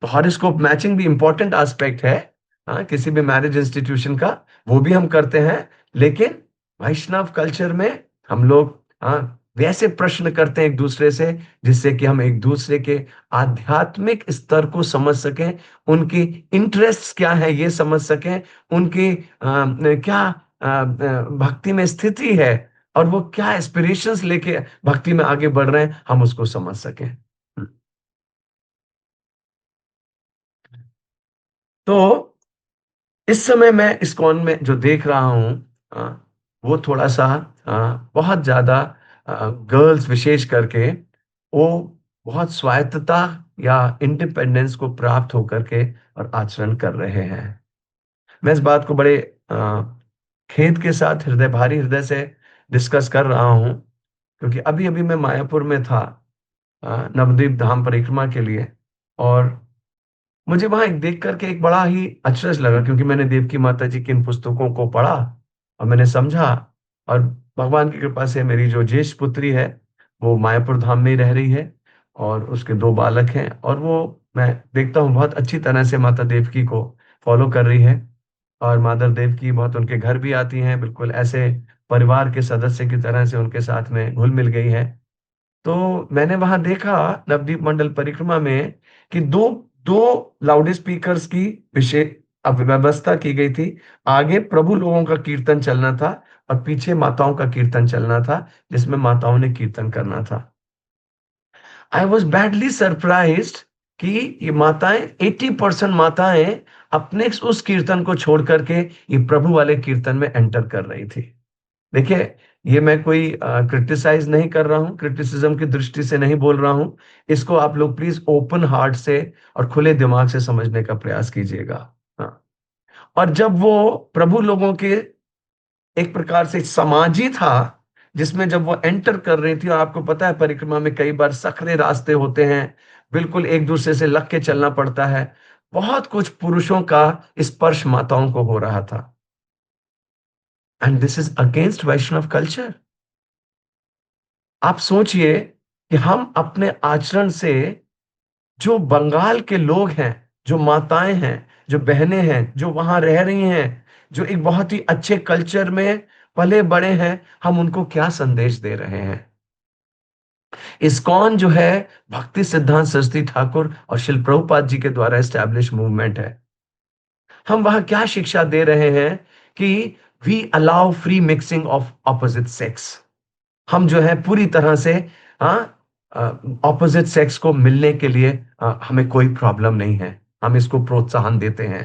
तो हॉरोस्कोप मैचिंग भी इंपॉर्टेंट एस्पेक्ट है, हाँ, किसी भी मैरिज इंस्टीट्यूशन का, वो भी हम करते हैं। लेकिन वैष्णव कल्चर में हम लोग, हाँ, वैसे प्रश्न करते हैं एक दूसरे से जिससे कि हम एक दूसरे के आध्यात्मिक स्तर को समझ सकें, उनकी इंटरेस्ट क्या है ये समझ सकें, उनकी क्या भक्ति में स्थिति है, और वो क्या एस्पिरेशंस लेके भक्ति में आगे बढ़ रहे हैं, हम उसको समझ सकें। तो इस समय मैं इस्कॉन में जो देख रहा हूँ, वो थोड़ा सा, बहुत ज्यादा गर्ल्स विशेष करके, वो बहुत स्वायत्तता या इंडिपेंडेंस को प्राप्त होकर के और आचरण कर रहे हैं। मैं इस बात को बड़े खेद के साथ, हृदय भारी हृदय से डिस्कस कर रहा हूँ, क्योंकि अभी अभी मैं मायापुर में था नवद्वीप धाम परिक्रमा के लिए। और मुझे वहां एक देख करके एक बड़ा ही अचरज लगा, क्योंकि मैंने देवकी माता जी की इन पुस्तकों को पढ़ा और मैंने समझा। और भगवान की कृपा से मेरी जो ज्येष्ठ पुत्री है वो मायापुर धाम में ही रह रही है, और उसके 2 बालक हैं, और वो, मैं देखता हूँ, बहुत अच्छी तरह से माता देवकी को फॉलो कर रही है। और मादर देवकी बहुत उनके घर भी आती हैं, बिल्कुल ऐसे परिवार के सदस्य की तरह से उनके साथ में घुल मिल गई है। तो मैंने वहां देखा नवदीप मंडल परिक्रमा में कि दो दो लाउड स्पीकर्स की विशेष अब व्यवस्था की गई थी। आगे प्रभु लोगों का कीर्तन चलना था और पीछे माताओं का कीर्तन चलना था, जिसमें माताओं ने कीर्तन करना था। आई वॉज बैडली सरप्राइज्ड कि ये माताएं, 80% माताएं अपने उस कीर्तन को छोड़ करके ये प्रभु वाले कीर्तन में एंटर कर रही थी। देखिए, ये मैं कोई क्रिटिसाइज नहीं कर रहा हूँ, क्रिटिसिज्म की दृष्टि से नहीं बोल रहा हूँ। इसको आप लोग प्लीज ओपन हार्ट से और खुले दिमाग से समझने का प्रयास कीजिएगा। हाँ। और जब वो प्रभु लोगों के एक प्रकार से समाज ही था, जिसमें जब वो एंटर कर रही थी, और आपको पता है परिक्रमा में कई बार सकरे रास्ते होते हैं, बिल्कुल एक दूसरे से लग के चलना पड़ता है, बहुत कुछ पुरुषों का स्पर्श माताओं को हो रहा था। And this is against Vaishnava culture. आप सोचिए कि हम अपने आचरण से, जो बंगाल के लोग हैं, जो माताएं हैं, जो बहनें हैं, जो वहां रह रही हैं, जो एक बहुत ही अच्छे कल्चर में पले बड़े हैं, हम उनको क्या संदेश दे रहे हैं। इस्कॉन जो है, भक्ति सिद्धांत सरस्वती ठाकुर और शिल प्रभुपाद जी के द्वारा एस्टैब्लिश मूवमेंट है। हम वहां क्या शिक्षा दे रहे हैं कि we allow free mixing of opposite sex. हम जो है पूरी तरह से, हाँ, ऑपोजिट सेक्स को मिलने के लिए हमें कोई प्रॉब्लम नहीं है, हम इसको प्रोत्साहन देते हैं।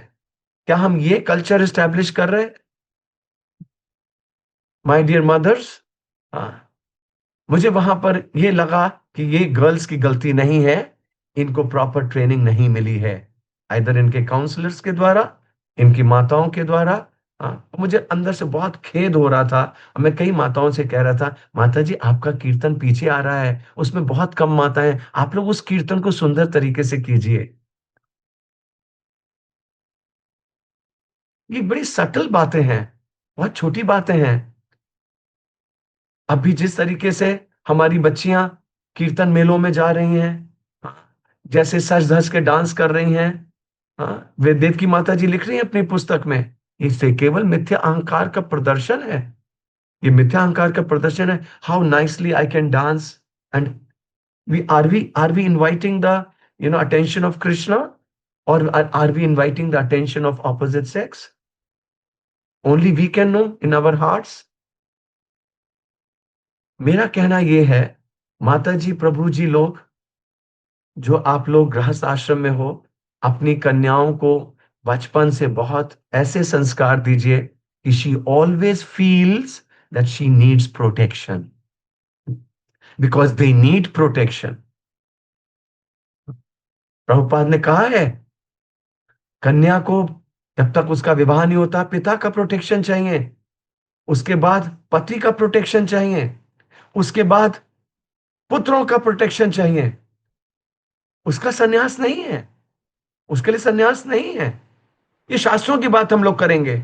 क्या हम ये कल्चर स्टैब्लिश कर रहे हैं, माय डियर मदर्स? हाँ। मुझे वहां पर ये लगा कि ये गर्ल्स की गलती नहीं है, इनको प्रॉपर ट्रेनिंग नहीं मिली है, इधर इनके काउंसलर्स के द्वारा, इनकी माताओं के द्वारा। हाँ, मुझे अंदर से बहुत खेद हो रहा था, और मैं कई माताओं से कह रहा था, माता जी आपका कीर्तन पीछे आ रहा है, उसमें बहुत कम माताएं, आप लोग उस कीर्तन को सुंदर तरीके से कीजिए। ये बड़ी सटल बातें हैं, बहुत छोटी बातें हैं। अभी जिस तरीके से हमारी बच्चियां कीर्तन मेलों में जा रही हैं, हाँ, जैसे सज धज के डांस कर रही हैं, हाँ, वे देव की माता जी लिख रही हैं अपनी पुस्तक में, इससे केवल मिथ्या अहंकार का प्रदर्शन है। ये मिथ्या अहंकार का प्रदर्शन है। How nicely I can dance, and we inviting the attention of Krishna, और are we inviting the attention of opposite sex? Only we can know in our hearts. मेरा कहना यह है, माता जी, प्रभु जी लोग, जो आप लोग गृहस्थ आश्रम में हो, अपनी कन्याओं को बचपन से बहुत ऐसे संस्कार दीजिए कि she always feels that she needs protection, because they need protection. Prabhupada ने कहा है, कन्या को जब तक उसका विवाह नहीं होता पिता का प्रोटेक्शन चाहिए, उसके बाद पति का प्रोटेक्शन चाहिए, उसके बाद पुत्रों का प्रोटेक्शन चाहिए। उसका संन्यास नहीं है, उसके लिए संन्यास नहीं है। ये शास्त्रों की बात हम लोग करेंगे।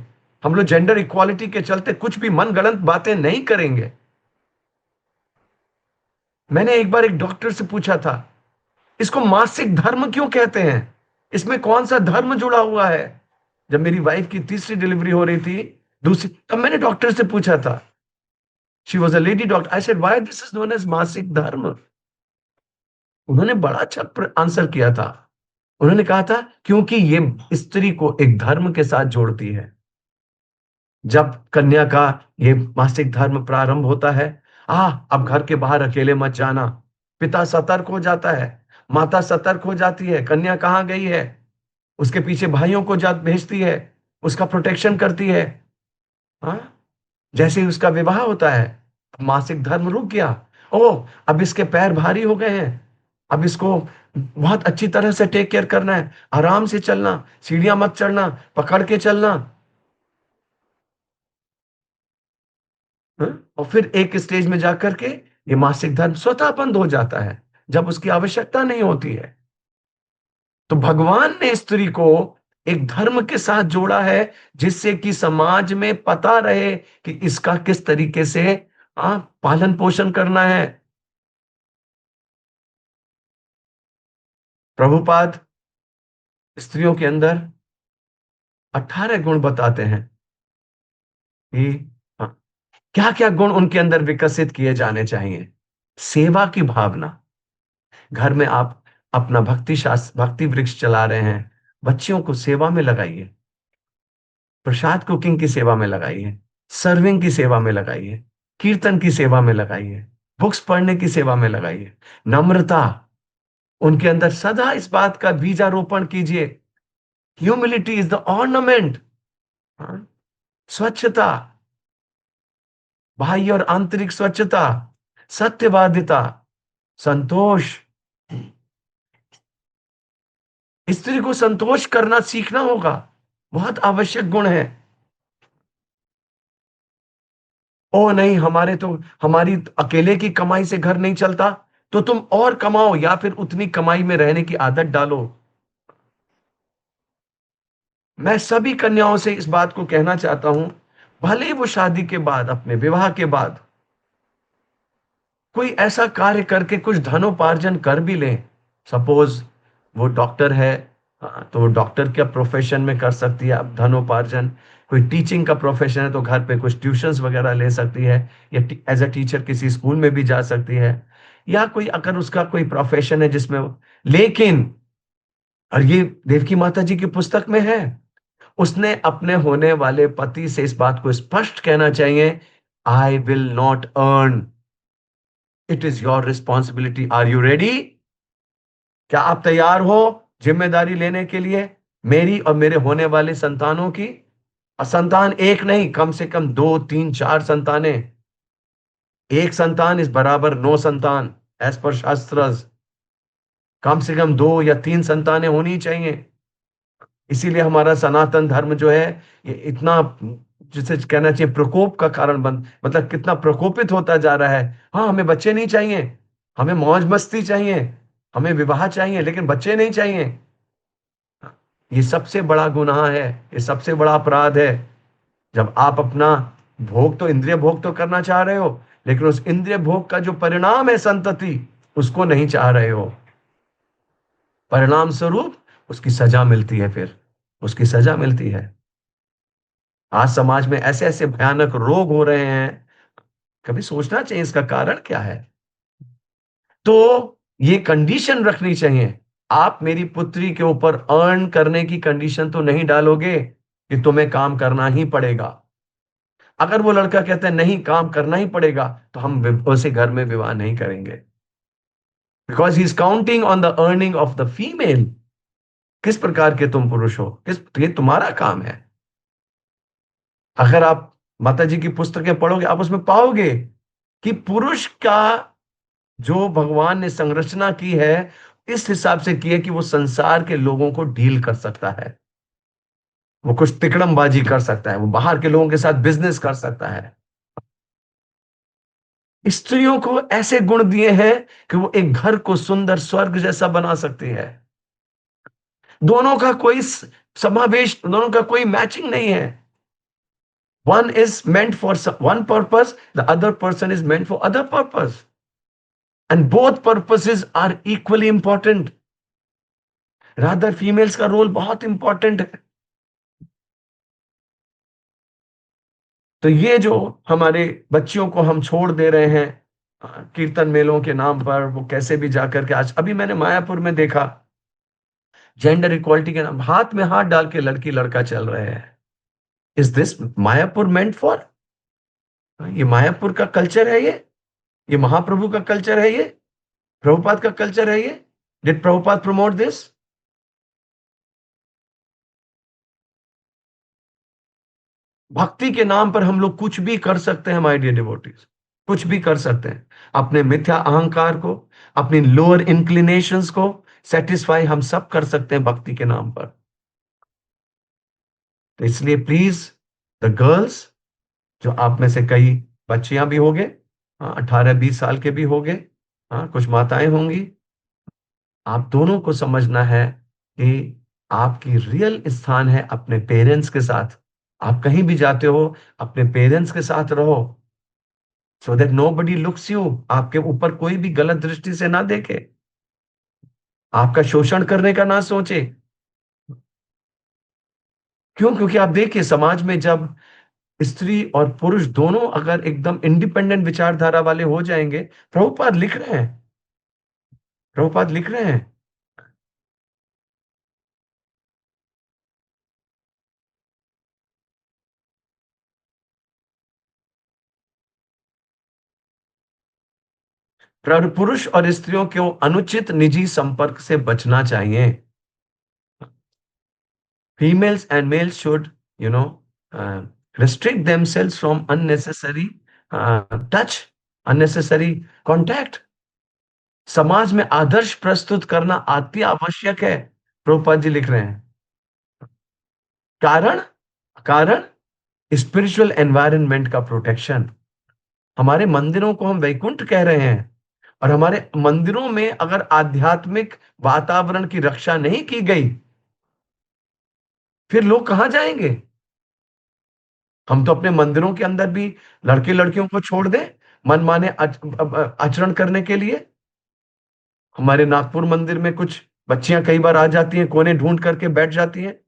हम लोग जेंडर इक्वालिटी के चलते कुछ भी मन गलत बातें नहीं करेंगे। मैंने एक बार एक डॉक्टर से पूछा था, इसको मासिक धर्म क्यों कहते हैं, इसमें कौन सा धर्म जुड़ा हुआ है? जब मेरी वाइफ की तीसरी डिलीवरी हो रही थी, दूसरी, तब मैंने डॉक्टर से पूछा था। She was a lady doctor. I said, why this is known as मासिक धर्म? उन्होंने बड़ा अच्छा आंसर किया था। उन्होंने कहा था, क्योंकि ये स्त्री को एक धर्म के साथ जोड़ती है। जब कन्या का ये मासिक धर्म प्रारंभ होता है, अब घर के बाहर अकेले मत जाना, पिता सतर्क हो जाता है, माता सतर्क हो जाती है, कन्या कहाँ गई है, उसके पीछे भाइयों को जात भेजती है, उसका प्रोटेक्शन करती है। हाँ, जैसे ही उसका विवाह होता है, मासिक धर्म रुक गया। ओ, अब इसके पैर भारी हो गए हैं, अब इसको बहुत अच्छी तरह से टेक केयर करना है, आराम से चलना, सीढ़ियां मत चढ़ना, पकड़ के चलना। हाँ? और फिर एक स्टेज में जाकर के ये मासिक धर्म स्वतः बंद हो जाता है, जब उसकी आवश्यकता नहीं होती है। तो भगवान ने स्त्री को एक धर्म के साथ जोड़ा है, जिससे कि समाज में पता रहे कि इसका किस तरीके से पालन पोषण करना है। प्रभुपाद स्त्रियों के अंदर 18 गुण बताते हैं कि क्या क्या गुण उनके अंदर विकसित किए जाने चाहिए। सेवा की भावना। घर में आप अपना भक्ति वृक्ष चला रहे हैं, बच्चियों को सेवा में लगाइए, प्रसाद कुकिंग की सेवा में लगाइए, सर्विंग की सेवा में लगाइए, कीर्तन की सेवा में लगाइए, बुक्स पढ़ने की सेवा में लगाइए। नम्रता, उनके अंदर सदा इस बात का बीजारोपण कीजिए, ह्यूमिलिटी इज द ऑर्नामेंट। स्वच्छता, बाह्य और आंतरिक स्वच्छता, सत्यवादिता, संतोष। स्त्री को संतोष करना सीखना होगा, बहुत आवश्यक गुण है। ओ नहीं, हमारी अकेले की कमाई से घर नहीं चलता, तो तुम और कमाओ या फिर उतनी कमाई में रहने की आदत डालो। मैं सभी कन्याओं से इस बात को कहना चाहता हूं, भले ही वो शादी के बाद, अपने विवाह के बाद कोई ऐसा कार्य करके कुछ धनोपार्जन कर भी लें। सपोज वो डॉक्टर है, तो वो डॉक्टर के प्रोफेशन में कर सकती है अब धनोपार्जन। कोई टीचिंग का प्रोफेशन है तो घर पे कुछ ट्यूशंस वगैरह ले सकती है, या एज अ टीचर किसी स्कूल में भी जा सकती है, या कोई अगर उसका कोई प्रोफेशन है जिसमें लेकिन, और ये देवकी माता जी की पुस्तक में है, उसने अपने होने वाले पति से इस बात को स्पष्ट कहना चाहिए, I will not earn, it is your responsibility. Are you ready? क्या आप तैयार हो जिम्मेदारी लेने के लिए, मेरी और मेरे होने वाले संतानों की? और संतान एक नहीं, कम से कम दो, तीन, चार संतानें। एक संतान इस बराबर 9 संतान, एज पर शास्त्र। कम से कम दो या तीन संतानें होनी चाहिए। इसीलिए हमारा सनातन धर्म जो है, ये इतना, जिसे कहना चाहिए प्रकोप का कारण बन, मतलब कितना प्रकोपित होता जा रहा है। हाँ, हमें बच्चे नहीं चाहिए, हमें मौज मस्ती चाहिए, हमें विवाह चाहिए, लेकिन बच्चे नहीं चाहिए। ये सबसे बड़ा गुनाह है, ये सबसे बड़ा अपराध है। जब आप अपना भोग तो, इंद्रिय भोग तो करना चाह रहे हो, लेकिन उस इंद्रिय भोग का जो परिणाम है संतति, उसको नहीं चाह रहे हो, परिणाम स्वरूप उसकी सजा मिलती है, फिर उसकी सजा मिलती है। आज समाज में ऐसे ऐसे भयानक रोग हो रहे हैं, कभी सोचना चाहिए इसका कारण क्या है। तो ये कंडीशन रखनी चाहिए। आप मेरी पुत्री के ऊपर अर्न करने की कंडीशन तो नहीं डालोगे कि तुम्हें काम करना ही पड़ेगा। अगर वो लड़का कहता है नहीं काम करना ही पड़ेगा, तो हम उसे घर में विवाह नहीं करेंगे, because he is counting on the earning of the female. किस प्रकार के तुम पुरुष हो, किस, ये तुम्हारा काम है। अगर आप माता जी की पुस्तकें पढ़ोगे, आप उसमें पाओगे कि पुरुष का जो भगवान ने संरचना की है, इस हिसाब से की है कि वो संसार के लोगों को डील कर सकता है, वो कुछ तिकड़मबाजी कर सकता है, वो बाहर के लोगों के साथ बिजनेस कर सकता है। स्त्रियों को ऐसे गुण दिए हैं कि वो एक घर को सुंदर स्वर्ग जैसा बना सकती है। दोनों का कोई समावेश, दोनों का कोई मैचिंग नहीं है। One is meant for one purpose, the other person is meant for other purpose, and both purposes are equally important. Rather females का रोल बहुत इंपॉर्टेंट है। तो ये जो हमारे बच्चियों को हम छोड़ दे रहे हैं कीर्तन मेलों के नाम पर, वो कैसे भी जाकर के, आज अभी मैंने मायापुर में देखा, जेंडर इक्वालिटी के नाम हाथ में हाथ डाल के लड़की लड़का चल रहे हैं। Is this Mayapur meant for? ये मायापुर का कल्चर है ये महाप्रभु का कल्चर है, ये प्रभुपाद का कल्चर है ये? Did Prabhupada promote this? भक्ति के नाम पर हम लोग कुछ भी कर सकते हैं, माय डियर डिवोटीज, कुछ भी कर सकते हैं। अपने मिथ्या अहंकार को, अपनी लोअर इंक्लिनेशंस को सेटिस्फाई हम सब कर सकते हैं भक्ति के नाम पर। तो इसलिए प्लीज, द गर्ल्स, जो आप में से कई बच्चियां भी होंगे, 18-20 साल के भी होंगे, हाँ कुछ माताएं होंगी, आप दोनों को समझना है कि आपकी रियल स्थान है अपने पेरेंट्स के साथ। आप कहीं भी जाते हो, अपने पेरेंट्स के साथ रहो, so that nobody looks you, आपके ऊपर कोई भी गलत दृष्टि से ना देखे, आपका शोषण करने का ना सोचे। क्यों? क्योंकि आप देखिए समाज में जब स्त्री और पुरुष दोनों अगर एकदम इंडिपेंडेंट विचारधारा वाले हो जाएंगे, प्रभुपाद लिख रहे हैं, प्रभुपाद लिख रहे हैं, पुरुष और स्त्रियों को अनुचित निजी संपर्क से बचना चाहिए। Females and males should, restrict themselves from unnecessary touch, unnecessary contact. समाज में आदर्श प्रस्तुत करना अति आवश्यक है, प्रभुपाद जी लिख रहे हैं। कारण, कारण स्पिरिचुअल एनवायरनमेंट का प्रोटेक्शन। हमारे मंदिरों को हम वैकुंठ कह रहे हैं, और हमारे मंदिरों में अगर आध्यात्मिक वातावरण की रक्षा नहीं की गई, फिर लोग कहां जाएंगे? हम तो अपने मंदिरों के अंदर भी लड़के लड़कियों को छोड़ दें मनमाने आचरण करने के लिए। हमारे नागपुर मंदिर में कुछ बच्चियां कई बार आ जाती हैं, कोने ढूंढ करके बैठ जाती हैं।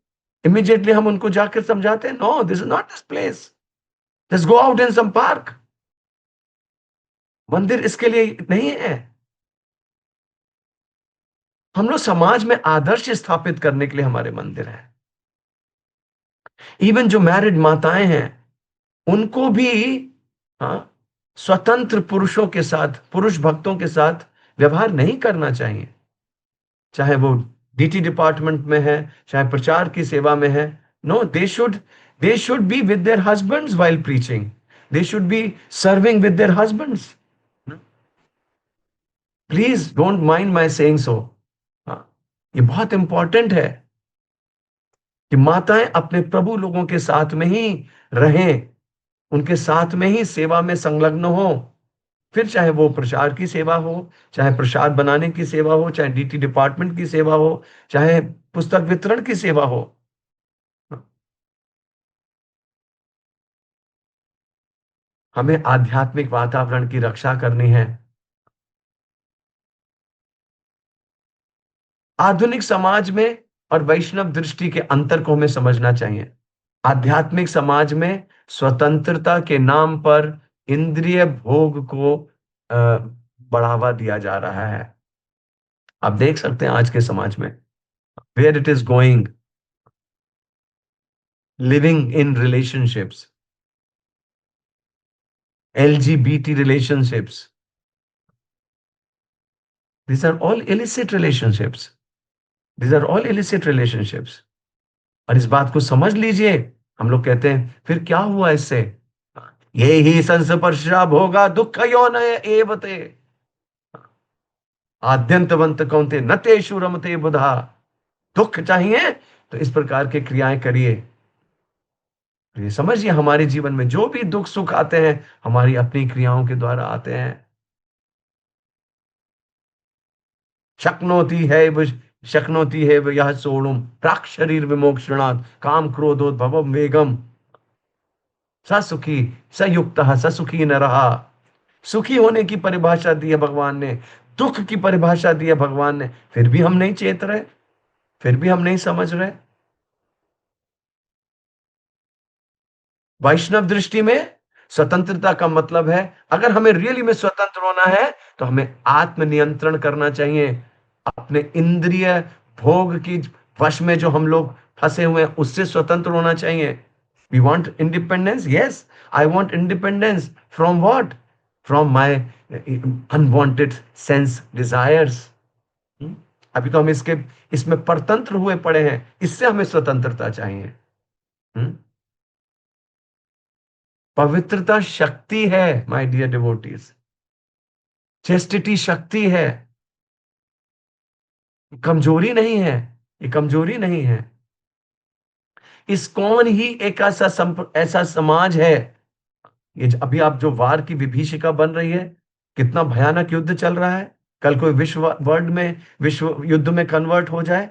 इमीडिएटली हम उनको जाकर समझाते हैं, no this is not this place, just go out in some park. मंदिर इसके लिए नहीं है। हम लोग समाज में आदर्श स्थापित करने के लिए हमारे मंदिर है। इवन जो मैरिड माताएं हैं, उनको भी, हाँ, स्वतंत्र पुरुषों के साथ, पुरुष भक्तों के साथ व्यवहार नहीं करना चाहिए, चाहे वो डीटी डिपार्टमेंट में है, चाहे प्रचार की सेवा में है। No, they should be with their husbands while preaching, they should be serving with their husbands. Please don't mind my saying so. ये बहुत इंपॉर्टेंट है कि माताएं अपने प्रभु लोगों के साथ में ही रहें, उनके साथ में ही सेवा में संलग्न हो। फिर चाहे वो प्रचार की सेवा हो, चाहे प्रसाद बनाने की सेवा हो, चाहे डीटी डिपार्टमेंट की सेवा हो, चाहे पुस्तक वितरण की सेवा हो। हमें आध्यात्मिक वातावरण की रक्षा करनी है। आधुनिक समाज में और वैष्णव दृष्टि के अंतर को हमें समझना चाहिए। आध्यात्मिक समाज में स्वतंत्रता के नाम पर इंद्रिय भोग को बढ़ावा दिया जा रहा है। आप देख सकते हैं आज के समाज में, where it is going, living in relationships, LGBT relationships, these are all illicit relationships. These are all illicit relationships. और इस बात को समझ लीजिए। हम लोग कहते हैं फिर क्या हुआ इससे, ये ही संस्पर्शा भोगा दुख यौन एवते आद्यंतवंत कौनते न तेषु रमते बुधा। दुख चाहिए तो इस प्रकार के क्रियाएं करिए। तो ये समझिए, हमारे जीवन में जो भी दुख सुख आते हैं हमारी अपनी क्रियाओं के द्वारा आते हैं। शक्नोति है शक्नोति है यह सोणुम प्राक शरीर विमोक्षणात् काम क्रोधोद्भवम वेगम स सुखी स युक्त स सुखी न रहा। सुखी होने की परिभाषा दी है भगवान ने, दुख की परिभाषा दी है भगवान ने, फिर भी हम नहीं चेत रहे, फिर भी हम नहीं समझ रहे। वैष्णव दृष्टि में स्वतंत्रता का मतलब है, अगर हमें रियली में स्वतंत्र होना है तो हमें आत्म नियंत्रण करना चाहिए। अपने इंद्रिय भोग की वश में जो हम लोग फंसे हुए हैं उससे स्वतंत्र होना चाहिए। We want independence, yes, I want independence from what, from my unwanted sense desires. अभी तो हम इसके इसमें परतंत्र हुए पड़े हैं, इससे हमें स्वतंत्रता चाहिए। हम्म? पवित्रता शक्ति है माय डियर डिवोटीज, चेस्टिटी शक्ति है, कमजोरी नहीं है, ये कमजोरी नहीं है। इस्कॉन ही एक ऐसा समाज है। ये अभी आप जो वार की विभीषिका बन रही है, कितना भयानक युद्ध चल रहा है, कल कोई विश्व युद्ध में कन्वर्ट हो जाए।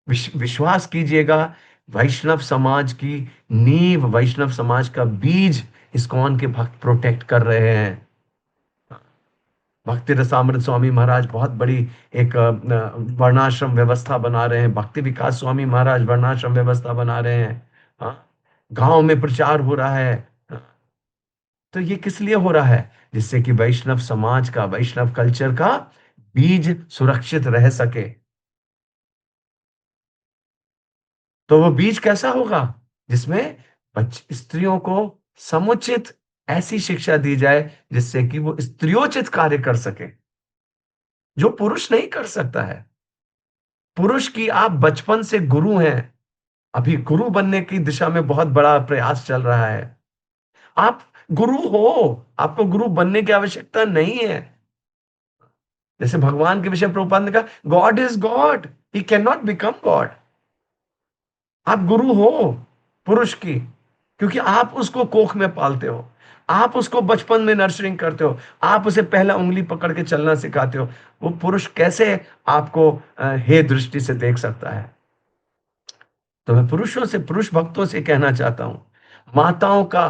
विश्वास कीजिएगा, वैष्णव समाज की नींव, वैष्णव समाज का बीज इस्कॉन के भक्त प्रोटेक्ट कर रहे हैं। भक्ति रसामृत स्वामी महाराज बहुत बड़ी एक वर्णाश्रम व्यवस्था बना रहे हैं। भक्ति विकास स्वामी महाराज वर्णाश्रम व्यवस्था बना रहे हैं। हाँ, गांव में प्रचार हो रहा है। हाँ, तो ये किस लिए हो रहा है? जिससे कि वैष्णव समाज का, वैष्णव कल्चर का बीज सुरक्षित रह सके। तो वो बीज कैसा होगा? जिसमें स्त्रियों को समुचित ऐसी शिक्षा दी जाए जिससे कि वो स्त्रियोचित कार्य कर सके, जो पुरुष नहीं कर सकता है। पुरुष की आप बचपन से गुरु हैं, अभी गुरु बनने की दिशा में बहुत बड़ा प्रयास चल रहा है। आप गुरु हो, आपको गुरु बनने की आवश्यकता नहीं है। जैसे भगवान के विषय प्रभुपाद ने कहा, God is God, he can not become God. आप गुरु हो पुरुष की, क्योंकि आप उसको कोख में पालते हो, आप उसको बचपन में नर्सरिंग करते हो, आप उसे पहला उंगली पकड़ के चलना सिखाते हो। वो पुरुष कैसे आपको हे दृष्टि से देख सकता है? तो मैं पुरुषों से, पुरुष भक्तों से कहना चाहता हूं, माताओं का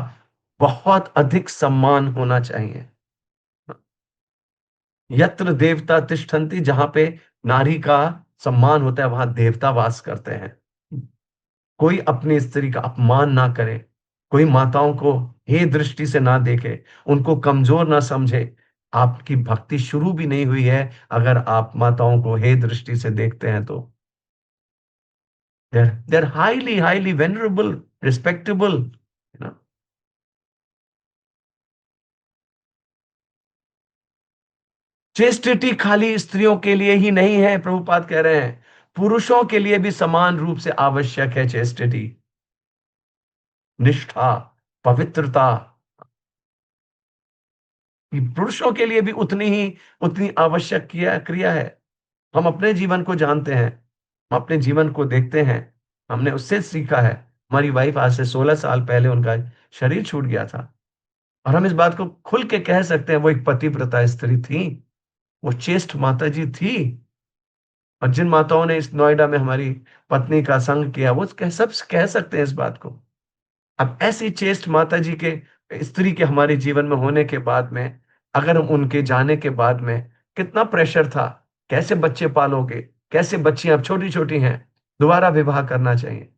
बहुत अधिक सम्मान होना चाहिए। यत्र देवता तिष्ठन्ति, जहां पे नारी का सम्मान होता है वहां देवता वास करते हैं। कोई अपनी स्त्री का अपमान ना करे, कोई माताओं को हे दृष्टि से ना देखे, उनको कमजोर ना समझे। आपकी भक्ति शुरू भी नहीं हुई है अगर आप माताओं को हे दृष्टि से देखते हैं तो। They're highly venerable, respectable, you know. Chastity खाली स्त्रियों के लिए ही नहीं है, प्रभुपाद कह रहे हैं पुरुषों के लिए भी समान रूप से आवश्यक है चेस्टिटी, निष्ठा, पवित्रता। ये पुरुषों के लिए भी उतनी आवश्यक क्रिया है। हम अपने जीवन को जानते हैं, हम अपने जीवन को देखते हैं, हमने उससे सीखा है। हमारी वाइफ आज से 16 साल पहले उनका शरीर छूट गया था, और हम इस बात को खुल के कह सकते हैं वो एक पतिव्रता स्त्री थी, वो चेष्ट माता जी थी। और जिन माताओं ने इस नोएडा में हमारी पत्नी का संग किया, वो सब कह सकते हैं इस बात को। अब ऐसी चेष्ट माता जी के, स्त्री के हमारे जीवन में होने के बाद में, अगर हम उनके जाने के बाद में कितना प्रेशर था, कैसे बच्चे पालोगे, कैसे बच्चियां अब छोटी छोटी हैं, दोबारा विवाह करना चाहिए।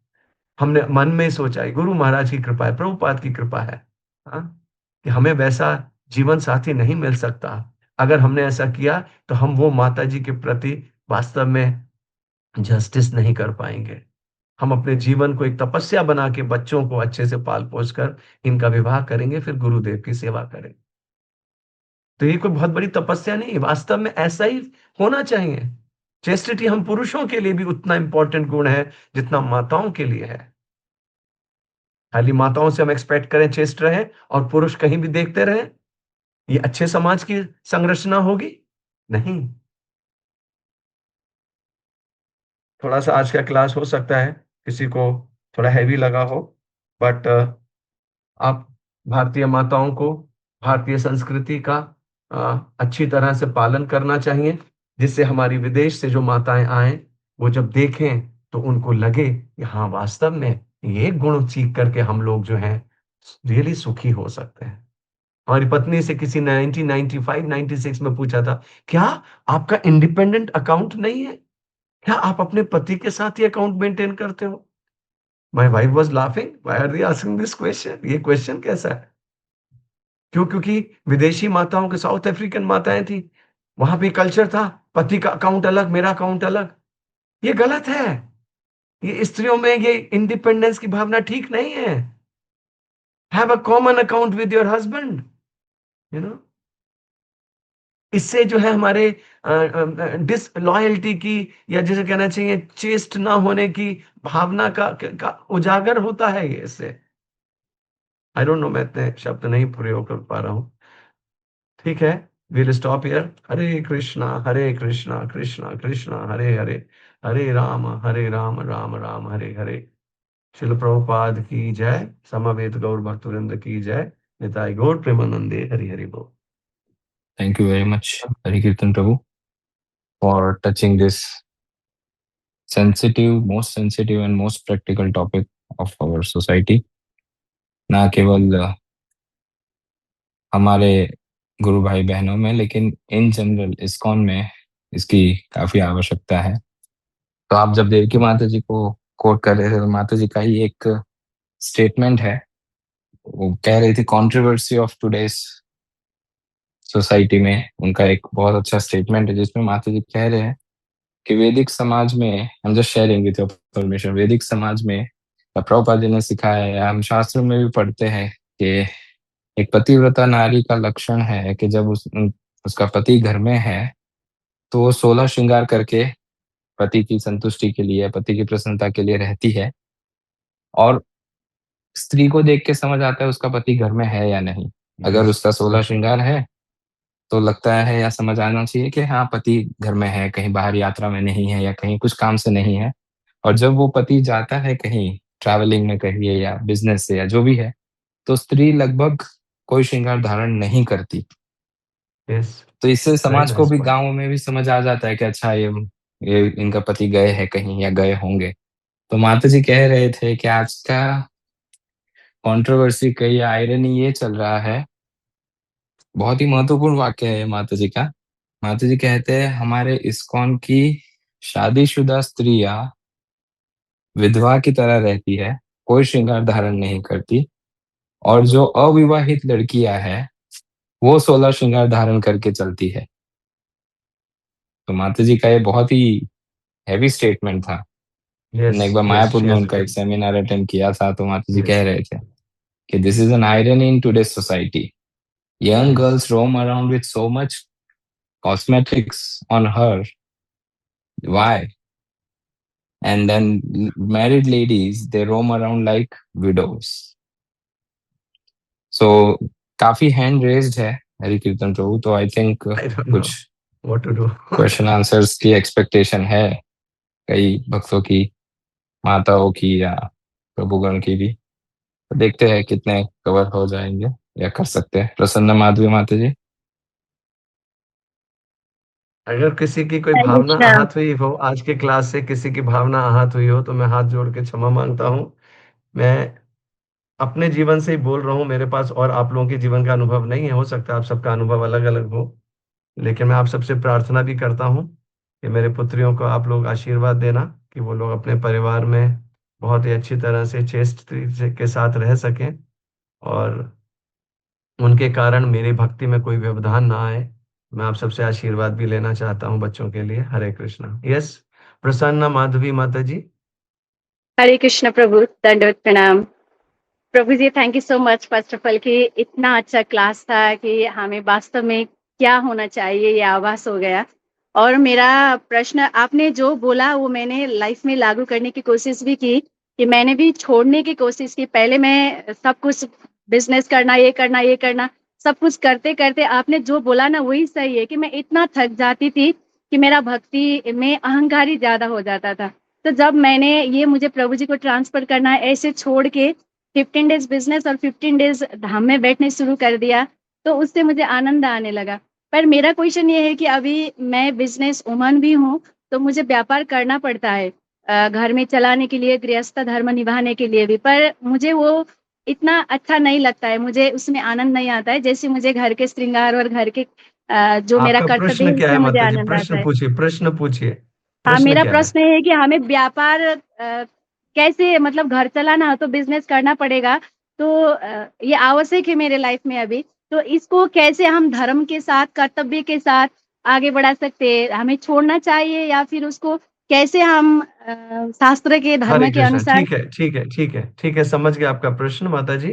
हमने मन में ही सोचा है, गुरु महाराज की कृपा है, प्रभुपाद की कृपा है, हाँ, कि हमें वैसा जीवन साथी नहीं मिल सकता। अगर हमने ऐसा किया तो हम वो माता जी के प्रति वास्तव में जस्टिस नहीं कर पाएंगे। हम अपने जीवन को एक तपस्या बना के बच्चों को अच्छे से पाल पोस कर इनका विवाह करेंगे, फिर गुरुदेव की सेवा करेंगे। तो ये कोई बहुत बड़ी तपस्या नहीं, वास्तव में ऐसा ही होना चाहिए। चेस्टिटी हम पुरुषों के लिए भी उतना इंपॉर्टेंट गुण है जितना माताओं के लिए है। खाली माताओं से हम एक्सपेक्ट करें चेस्ट रहे और पुरुष कहीं भी देखते रहे, ये अच्छे समाज की संरचना होगी? नहीं। थोड़ा सा आज का क्लास हो सकता है किसी को थोड़ा हैवी लगा हो, बट आप भारतीय माताओं को भारतीय संस्कृति का अच्छी तरह से पालन करना चाहिए, जिससे हमारी विदेश से जो माताएं आए वो जब देखें तो उनको लगे कि हाँ, वास्तव में ये गुण सीख करके हम लोग जो हैं रियली सुखी हो सकते हैं। हमारी पत्नी से किसी ने 1995-96 में पूछा था, क्या आपका इंडिपेंडेंट अकाउंट नहीं है? क्या आप अपने पति के साथ ही अकाउंट मेंटेन करते हो? My wife was laughing, why are they asking this question? ये क्वेश्चन कैसा है? क्यों? क्योंकि विदेशी माताओं के, साउथ अफ्रीकन माताएं थी, वहां पे कल्चर था पति का अकाउंट अलग, मेरा अकाउंट अलग। ये गलत है। ये स्त्रियों में ये इंडिपेंडेंस की भावना ठीक नहीं है। Have a common account with your husband, you know. इससे जो है हमारे डिसलॉयल्टी की, या जैसे कहना चाहिए चेस्ट ना होने की भावना का उजागर होता है ये इससे। आई डोंट नो, मैं इतने शब्द नहीं प्रयोग कर पा रहा हूं। ठीक है, विल स्टॉप हियर। हरे कृष्णा हरे कृष्णा कृष्णा कृष्णा हरे हरे, हरे राम राम राम हरे हरे। शिल प्रभुपाद की जय, समवेत गौर भक्तवृंद की जय, निताई गौर प्रेमानंदे, हरि हरि बोल। Thank you very much, Hari Kirtan Prabhu, for touching this most sensitive and most practical topic of our society. ना केवल हमारे गुरु भाई बहनों में, लेकिन इन जनरल इस्कॉन में इसकी काफी आवश्यकता है। तो आप जब देवकी माता जी को कोट कर रहे थे, तो माता जी का ही एक स्टेटमेंट है, वो कह रही थी कंट्रोवर्सी ऑफ टुडेस सोसाइटी में। उनका एक बहुत अच्छा स्टेटमेंट है जिसमें माता जी कह रहे हैं कि वैदिक समाज में, हम just sharing with your permission, वैदिक समाज में प्रभुपाद जी ने सिखाया है, हम शास्त्रों में भी पढ़ते हैं कि एक पतिव्रता नारी का लक्षण है कि जब उसका पति घर में है तो वो 16 श्रृंगार करके पति की संतुष्टि के लिए, पति की प्रसन्नता के लिए रहती है। और स्त्री को देख के समझ आता है उसका पति घर में है या नहीं। अगर उसका 16 श्रृंगार है तो लगता है या समझ आना चाहिए कि हाँ, पति घर में है, कहीं बाहर यात्रा में नहीं है या कहीं कुछ काम से नहीं है। और जब वो पति जाता है कहीं ट्रैवलिंग में कहिए या बिजनेस से या जो भी है, तो स्त्री लगभग कोई श्रृंगार धारण नहीं करती। यस, तो इससे वेरी समाज को नाइस भी, पॉइंट। गाँव में भी समझ आ जाता है कि अच्छा, ये इनका पति गए हैं कहीं या गए होंगे। तो माता जी कह रहे थे कि आज का कंट्रोवर्सी का या आयरनी ये चल रहा है, बहुत ही महत्वपूर्ण वाक्य है माता जी का। माता जी कहते हैं हमारे इस्कॉन की शादीशुदा स्त्रियां विधवा की तरह रहती है, कोई श्रृंगार धारण नहीं करती, और जो अविवाहित लड़कियां हैं वो 16 श्रृंगार धारण करके चलती है। तो माता जी का ये बहुत ही हैवी स्टेटमेंट था। यस हमने एक बार यस, मायापुर शी में हैज उनका एक रिटन। सेमिनार अटेंड किया था, तो माता जी कह यस रहे थे कि this is an irony in today society. Young yes girls roam around with so much cosmetics on her. Why? And then married ladies, they roam around like widows. So काफी हैंड रेज्ड है हरि कीर्तन प्रभु, तो I think I don't know कुछ what to do. Question answers की एक्सपेक्टेशन है कई भक्तों की, माताओं की या प्रभुगण की भी। तो देखते हैं कितने कवर हो जाएंगे या कर सकते हैं। प्रसन्न माधवी माता जी। अगर किसी की कोई हरे भावना कृष्णा। आहत हुई हो, आज के क्लास से किसी की भावना आहत हुई हो, तो मैं हाथ जोड़ के क्षमा मांगता हूँ। मैं अपने जीवन से ही बोल रहा हूँ, मेरे पास और आप लोगों के जीवन का अनुभव नहीं है, हो सकता है आप सबका अनुभव अलग अलग हो। लेकिन मैं आप सबसे प्रार्थना भी करता हूँ कि मेरे पुत्रियों को आप लोग आशीर्वाद देना कि वो लोग अपने परिवार में बहुत ही अच्छी तरह से चेष्ट के साथ रह सकें, और उनके कारण मेरी भक्ति में कोई व्यवधान ना आए। मैं आप सबसे आशीर्वाद भी लेना चाहता हूँ बच्चों के लिए। हरे कृष्णा। यस, प्रसन्ना माधवी माता जी। हरे कृष्ण प्रभु, दंडवत प्रणाम। प्रभु जी, thank you so much first of all कि इतना अच्छा क्लास था कि हमें वास्तव में क्या होना चाहिए, ये आभास हो गया। और मेरा प्रश्न, आपने जो बोला वो मैंने लाइफ में लागू करने की कोशिश भी की, कि मैंने भी छोड़ने की कोशिश की। पहले मैं सब कुछ बिजनेस करना, ये करना, ये करना, सब कुछ करते करते आपने जो बोला ना वही सही है, कि मैं इतना थक जाती थी कि मेरा भक्ति में अहंकारी ज्यादा हो जाता था। तो जब मैंने ये, मुझे प्रभु जी को ट्रांसफर करना है, ऐसे छोड़ के 15 डेज बिजनेस और 15 डेज धाम में बैठने शुरू कर दिया, तो उससे मुझे आनंद आने लगा। पर मेरा क्वेश्चन ये है कि अभी मैं बिजनेस वुमन भी हूँ, तो मुझे व्यापार करना पड़ता है घर में चलाने के लिए, गृहस्थ धर्म निभाने के लिए भी। पर मुझे वो इतना अच्छा नहीं लगता है, मुझे उसमें आनंद नहीं आता है जैसे मुझे घर के श्रृंगार और घर के जो मेरा आपका कर्तव्य प्रश्न है क्या उसमें है मुझे माता जी? आनंद आता प्रश्न है। पूछिए, प्रश्न पूछिए, हाँ, प्रश्न मेरा क्या है? प्रश्न है कि हमें व्यापार कैसे, मतलब घर चलाना हो तो बिजनेस करना पड़ेगा, तो ये आवश्यक है मेरे लाइफ में अभी। तो इसको कैसे हम धर्म के साथ, कर्तव्य के साथ आगे बढ़ा सकते हैं? हमें छोड़ना चाहिए या फिर उसको कैसे हम शास्त्र के, हरे धर्म के कृष्ण। अनुसार? ठीक है, ठीक है, ठीक है, ठीक है, समझ गया आपका प्रश्न माता जी।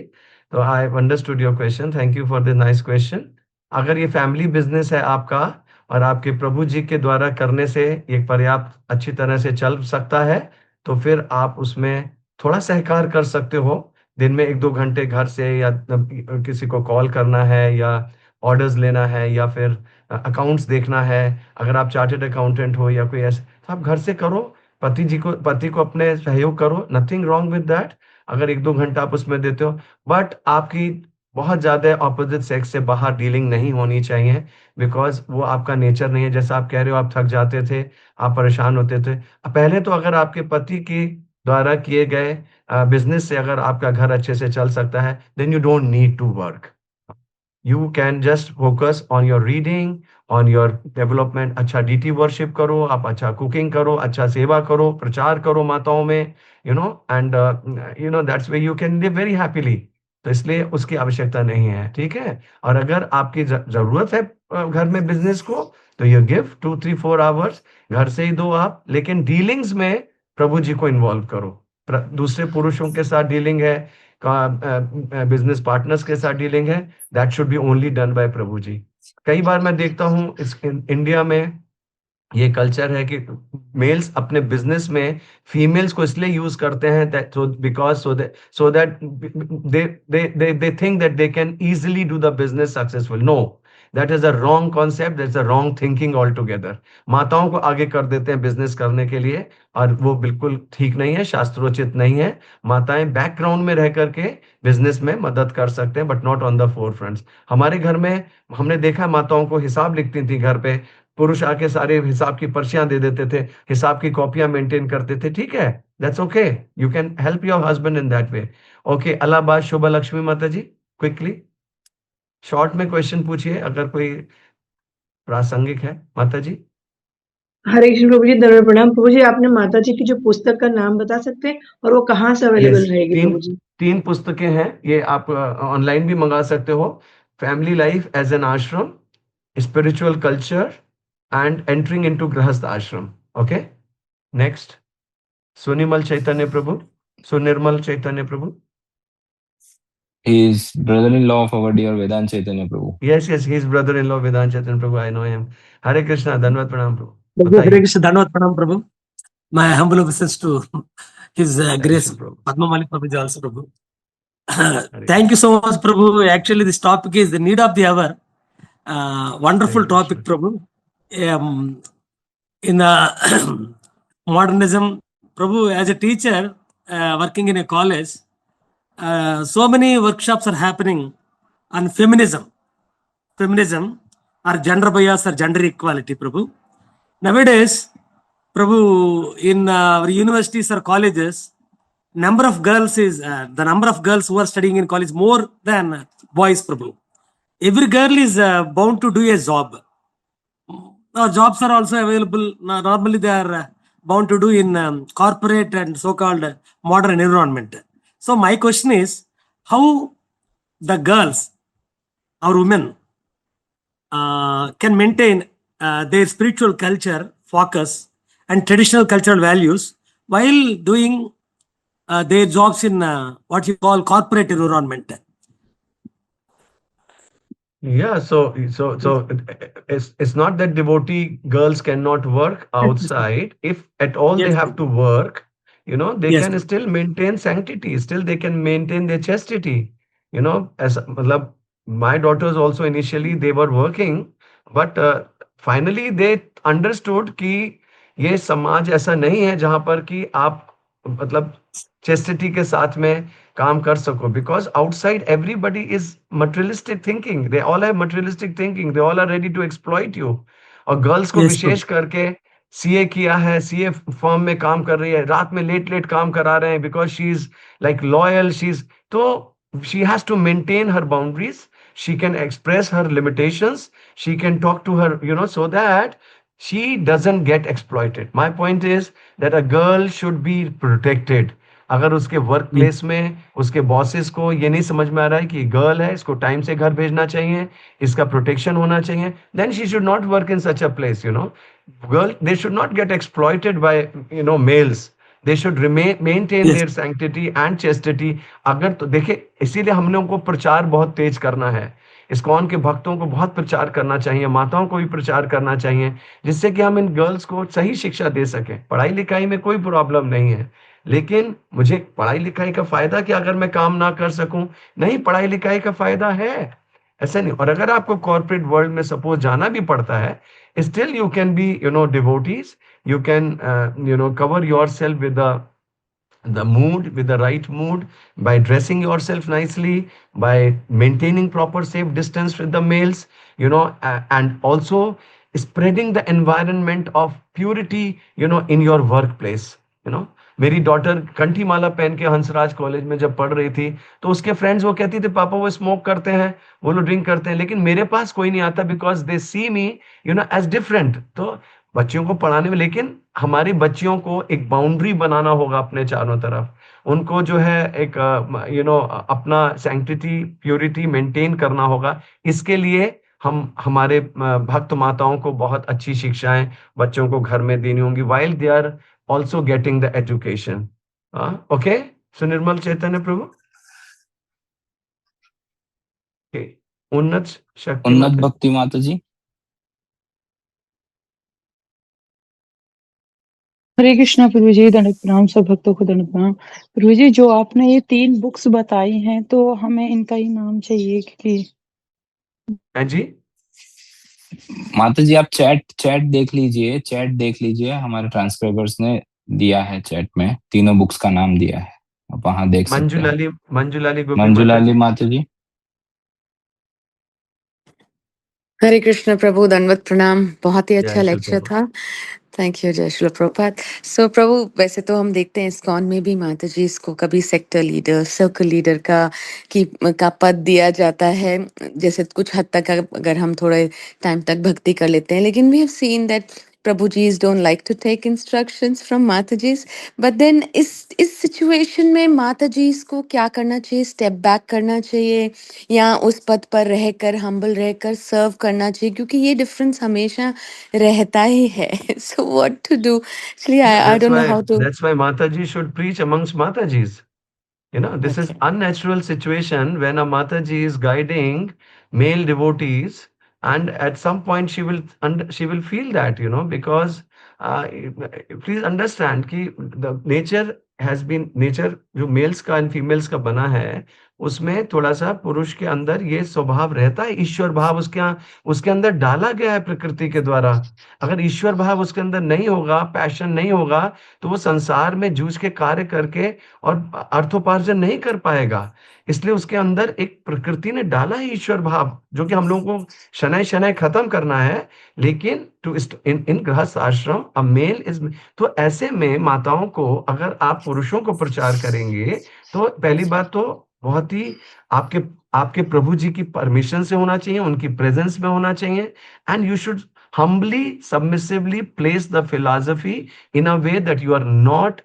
तो I understood your question, thank you for the nice question. अगर ये फैमिली बिजनेस है आपका और आपके प्रभु जी के द्वारा करने से ये पर्याप्त अच्छी तरह से चल सकता है, तो फिर आप उसमें थोड़ा सहकार कर सकते हो। दिन में 1-2 घंटे घर से, या किसी को कॉल करना है, या ऑर्डर्स लेना है, या फिर अकाउंट्स देखना है। अगर आप चार्टर्ड अकाउंटेंट हो या कोई ऐसे, तो आप घर से करो। पति को अपने सहयोग करो, नथिंग रॉन्ग विद दैट। अगर 1-2 घंटा आप उसमें देते हो, बट आपकी बहुत ज्यादा ऑपोजिट सेक्स से बाहर डीलिंग नहीं होनी चाहिए, बिकॉज वो आपका नेचर नहीं है। जैसा आप कह रहे हो, आप थक जाते थे, आप परेशान होते थे पहले। तो अगर आपके पति के द्वारा किए गए बिजनेस से अगर आपका घर अच्छे से चल सकता है, then you don't need to work. You can just focus on your reading, on your development। अच्छा डीटी वर्शिप करो, आप अच्छा कुकिंग करो, अच्छा सेवा करो, प्रचार करो माताओं में, and that's way you can live very happily. तो इसलिए उसकी आवश्यकता नहीं है, ठीक है। और अगर आपकी जरूरत है घर में बिजनेस को, तो यू गिव 2-3-4 आवर्स घर से ही दो आप, लेकिन डीलिंग्स में प्रभु जी को इन्वॉल्व करो। दूसरे पुरुषों के साथ डीलिंग है, बिजनेस पार्टनर्स के साथ डीलिंग है, that should be only done by प्रभु जी। कई बार मैं देखता हूँ इस इंडिया में ये कल्चर है कि मेल्स अपने बिजनेस में फीमेल्स को इसलिए यूज करते हैं, because so that they think that they can easily do the business successful. No, that is a wrong concept, that's a wrong thinking all together. माताओं को आगे कर देते हैं बिजनेस करने के लिए, और वो बिल्कुल ठीक नहीं है, शास्त्रोचित नहीं है। माताएं बैकग्राउंड में रह करके बिजनेस में मदद कर सकते हैं, but not on the four fronts. हमारे घर में हमने देखा माताओं को हिसाब लिखती थी घर पे, पुरुष आके सारे हिसाब की पर्चियां दे देते थे, हिसाब की कॉपियां मेंटेन करते थे, ठीक है। That's okay, you can help your husband in that way. Okay, Allahabad Shubh Lakshmi माता जी, क्विकली शॉर्ट में क्वेश्चन पूछिए अगर कोई प्रासंगिक है माता जी। हरे कृष्ण प्रभु जी, दंडवत प्रणाम। प्रभु जी, आपने माता जी की जो पुस्तक का नाम बता सकते हैं और वो कहाँ से यस, अवेलेबल रहेगी तीन प्रभु जी? तीन पुस्तकें हैं, ये आप ऑनलाइन भी मंगा सकते हो। Family life as an ashram, spiritual culture, and entering into grihastha ashram. Okay, next, Sunimal Chaitanya Prabhu, Sunirmal Chaitanya Prabhu. He is brother-in-law of our dear Vedant Chaitanya Prabhu. Yes, yes, he is brother-in-law Vedant Chaitanya Prabhu, I know him। हरे कृष्णा, धन्यवाद प्रणाम प्रभु, प्रभु हरे बताइए। कृष्ण, धन्यवाद प्रणाम प्रभु। My humble obeisance to His Hare Grace Krishna Prabhu, Padma Mali Prabhuji also, Prabhu. Hare Thank you Krishna, so much, Prabhu. Actually, this topic is the need of the hour. Hare Wonderful Krishna. topic, Prabhu. In the modernism, Prabhu, as a teacher working in a college, so many workshops are happening on feminism or gender bias or gender equality, Prabhu. Nowadays, Prabhu, in our universities or colleges, number of girls is the number of girls who are studying in college more than boys, Prabhu. Every girl is bound to do a job. Jobs are also available. Normally, they are bound to do in corporate and so-called modern environment. So my question is, how the girls or women can maintain their spiritual culture, focus, and traditional cultural values while doing their jobs in what you call corporate environment. Yeah, so it's not that devotee girls cannot work outside. If at all they Yes, have to Prabhu. work, they Yes, can Prabhu. still maintain sanctity. Still, they can maintain their chastity. As matlab, my daughters also initially they were working, but finally they understood कि ये समाज ऐसा नहीं है जहां पर कि आप मतलब चेस्टिटी के साथ में काम कर सको, because outside everybody is materialistic thinking, they all have materialistic thinking, they all are ready to exploit you. और गर्ल्स को Yes, Prabhu. विशेष करके सीए किया है, सीए फर्म में काम कर रही है, रात में लेट लेट काम करा रहे हैं, because she is like loyal, she is तो she has to maintain her boundaries, she can express her limitations, she can talk to her, so that she doesn't get exploited. My point is that a girl should be protected. अगर उसके वर्क Yes. प्लेस में उसके बॉसेस को ये नहीं समझ में आ रहा है कि गर्ल है, इसको टाइम से घर भेजना चाहिए, इसका प्रोटेक्शन होना चाहिए, then she should not work in such a place, girl they should not get exploited by males, they should remain maintain Yes. Their sanctity and chastity. अगर तो देखिए, इसीलिए हम लोगों को प्रचार बहुत तेज करना है, इस्कॉन के भक्तों को बहुत प्रचार करना चाहिए, माताओं को भी प्रचार करना चाहिए, जिससे कि हम इन गर्ल्स को सही शिक्षा दे सकें। पढ़ाई लिखाई में कोई प्रॉब्लम नहीं है, लेकिन मुझे पढ़ाई लिखाई का फायदा क्या अगर मैं काम ना कर सकूं? नहीं, पढ़ाई लिखाई का फायदा है, ऐसा नहीं। और अगर आपको कॉर्पोरेट वर्ल्ड में सपोज जाना भी पड़ता है, still you can be devotees, you can cover yourself with the mood, with the right mood, by dressing yourself nicely, by maintaining proper safe distance with the males, and also spreading the environment of purity, in your workplace. मेरी डॉटर कंठी माला पहन के हंसराज कॉलेज में जब पढ़ रही थी, तो उसके फ्रेंड्स वो कहती थी पापा वो स्मोक करते हैं, वो लोग ड्रिंक करते हैं, लेकिन मेरे पास कोई नहीं आता, because they see me as different. तो बच्चियों को पढ़ाने में, लेकिन हमारी बच्चियों को एक बाउंड्री बनाना होगा अपने चारों तरफ, उनको जो है एक अपना सैंक्टिटी प्योरिटी मेंटेन करना होगा। इसके लिए हम हमारे भक्त माताओं को बहुत अच्छी शिक्षाएं बच्चों को घर में देनी होंगी, while they are also getting the education. Okay, so Nirmal Chaitanya Prabhu. okay. उन्नत शक्ति उन्नत माता। भक्ति माता जी। हरे कृष्णा प्रभु जी, दंड प्रणाम, सब भक्तों को दंड प्रणाम। प्रभु जी, जो आपने ये 3 बुक्स बताई हैं, तो हमें इनका ही नाम चाहिए, क्योंकि हाँ जी, माता जी आप चैट देख लीजिए, हमारे ट्रांसक्राइबर्स ने दिया है चैट में, तीनों बुक्स का नाम दिया है, आप वहां देख सकते हैं। मंजुलाली गोपी माता मंजुलाली जी। माता जी। हरे कृष्ण प्रभु, दंडवत प्रणाम। बहुत ही जय अच्छा श्री लेक्चर प्रभु। था। थैंक यू, जय श्री प्रभुपाद। सो प्रभु, वैसे तो हम देखते हैं इस्कॉन में भी माता जी इसको कभी सेक्टर लीडर, सर्कल लीडर का पद दिया जाता है, जैसे कुछ हद तक अगर हम थोड़े टाइम तक भक्ति कर लेते हैं, लेकिन वी हैव सीन दैट प्रभु जीज don't like to take instructions from माता जीज। बट देन इस सिचुएशन में माता जीज को क्या करना चाहिए? स्टेप बैक करना चाहिए या उस पद पर रहकर, हम्बल रहकर सर्व करना चाहिए? क्योंकि ये डिफरेंस हमेशा रहता ही है। So what to do? Actually Yeah, I don't know how to. that's why Mataji should preach amongst Matajis. This is okay. unnatural situation when a Mataji is guiding male devotees, and at some point she will feel that, because uh, please understand कि the nature जो मेल्स का एंड फीमेल्स का बना है, उसमें थोड़ा सा पुरुष के अंदर ये स्वभाव रहता है, ईश्वर भाव उसके अंदर डाला गया है प्रकृति के द्वारा। अगर ईश्वर भाव उसके अंदर नहीं होगा, पैशन नहीं होगा, तो वो संसार में जूझ के कार्य करके और अर्थोपार्जन नहीं कर पाएगा। इसलिए उसके अंदर एक प्रकृति ने डाला है ईश्वर भाव, जो कि हम लोगों को शनै शनै खत्म करना है। लेकिन टू इन गृहस्थ आश्रम अ मेल इज, तो ऐसे में माताओं को अगर आप पुरुषों को प्रचार करेंगे, तो पहली बात तो बहुत ही आपके आपके प्रभु जी की परमिशन से होना चाहिए, उनकी प्रेजेंस में होना चाहिए, and you should humbly, submissively place the philosophy in a way that you are not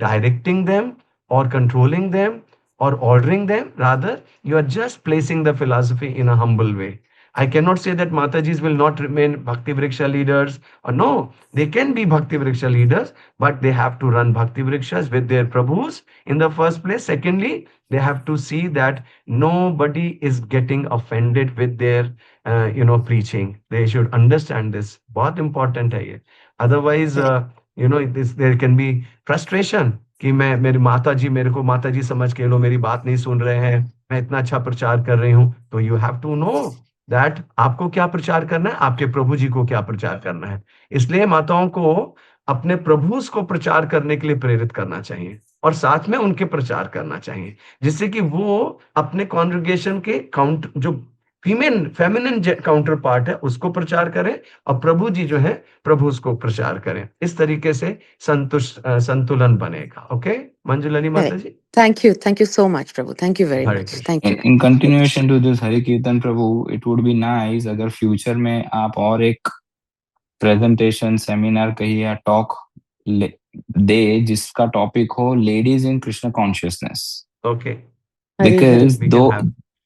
directing them or controlling them or ordering them. Rather, you are just placing the philosophy in a humble way. I cannot say that Matajis will not remain Bhakti Vriksha leaders, or no, they can be Bhakti Vriksha leaders, but they have to run Bhakti Vrikshas with their Prabhus in the first place. Secondly, they have to see that nobody is getting offended with their, preaching. They should understand this. बहुत important है ये. Otherwise, there can be frustration कि मेरी माता जी मेरे को माता जी समझ के लो, मेरी बात नहीं सुन रहे हैं, मैं इतना अच्छा प्रचार कर रही हूँ. तो you have to know that आपको क्या प्रचार करना है, आपके प्रभु जी को क्या प्रचार करना है. इसलिए माताओं को अपने प्रभु को प्रचार करने के लिए प्रेरित करना चाहिए और साथ में उनके प्रचार करना चाहिए, जिससे कि वो अपने कॉन्ग्रेगेशन के जो फेमिनिन काउंटर पार्ट है उसको प्रचार करें और प्रभु जी जो है प्रभु को प्रचार करें. इस तरीके से संतुलन बनेगा. ओके मंजुलानी माता जी. Thank you so much, Prabhu. Thank you very much. Thank you. In continuation to this Hari Kirtan, Prabhu, it would be nice अगर फ्यूचर में आप और एक प्रेजेंटेशन, सेमिनार कहिए या टॉक दे जिसका टॉपिक हो ladies in Krishna consciousness. Okay. Because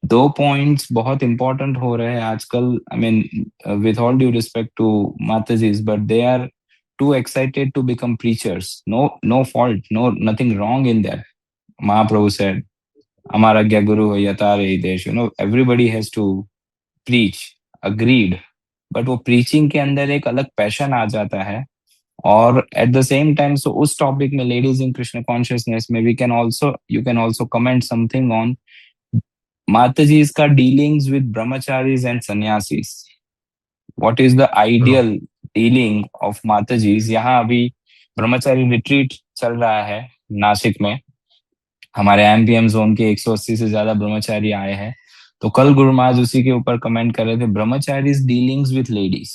दो पॉइंट्स बहुत इंपॉर्टेंट हो रहे हैं आजकल. I mean with all due respect to माताजीज, but they are too excited to become preachers. No fault, nothing wrong in that. Mahaprabhu said, Amaragya Guru Yatare Desh. Everybody has to preach. Agreed. But वो preaching के अंदर एक अलग passion आ जाता है. और at the same time, so उस topic में ladies in Krishna consciousness में you can also comment something on Mataji's का dealings with brahmacharis and sannyasis. What is the ideal dealing of Mataji's? यहाँ अभी ब्रह्मचारी रिट्रीट चल रहा है नासिक में. हमारे एमपीएम जोन के 180 से ज्यादा ब्रह्मचारी आए हैं. तो कल गुरु महाराज उसी के ऊपर कमेंट कर रहे थे, brahmacharis dealings with ladies.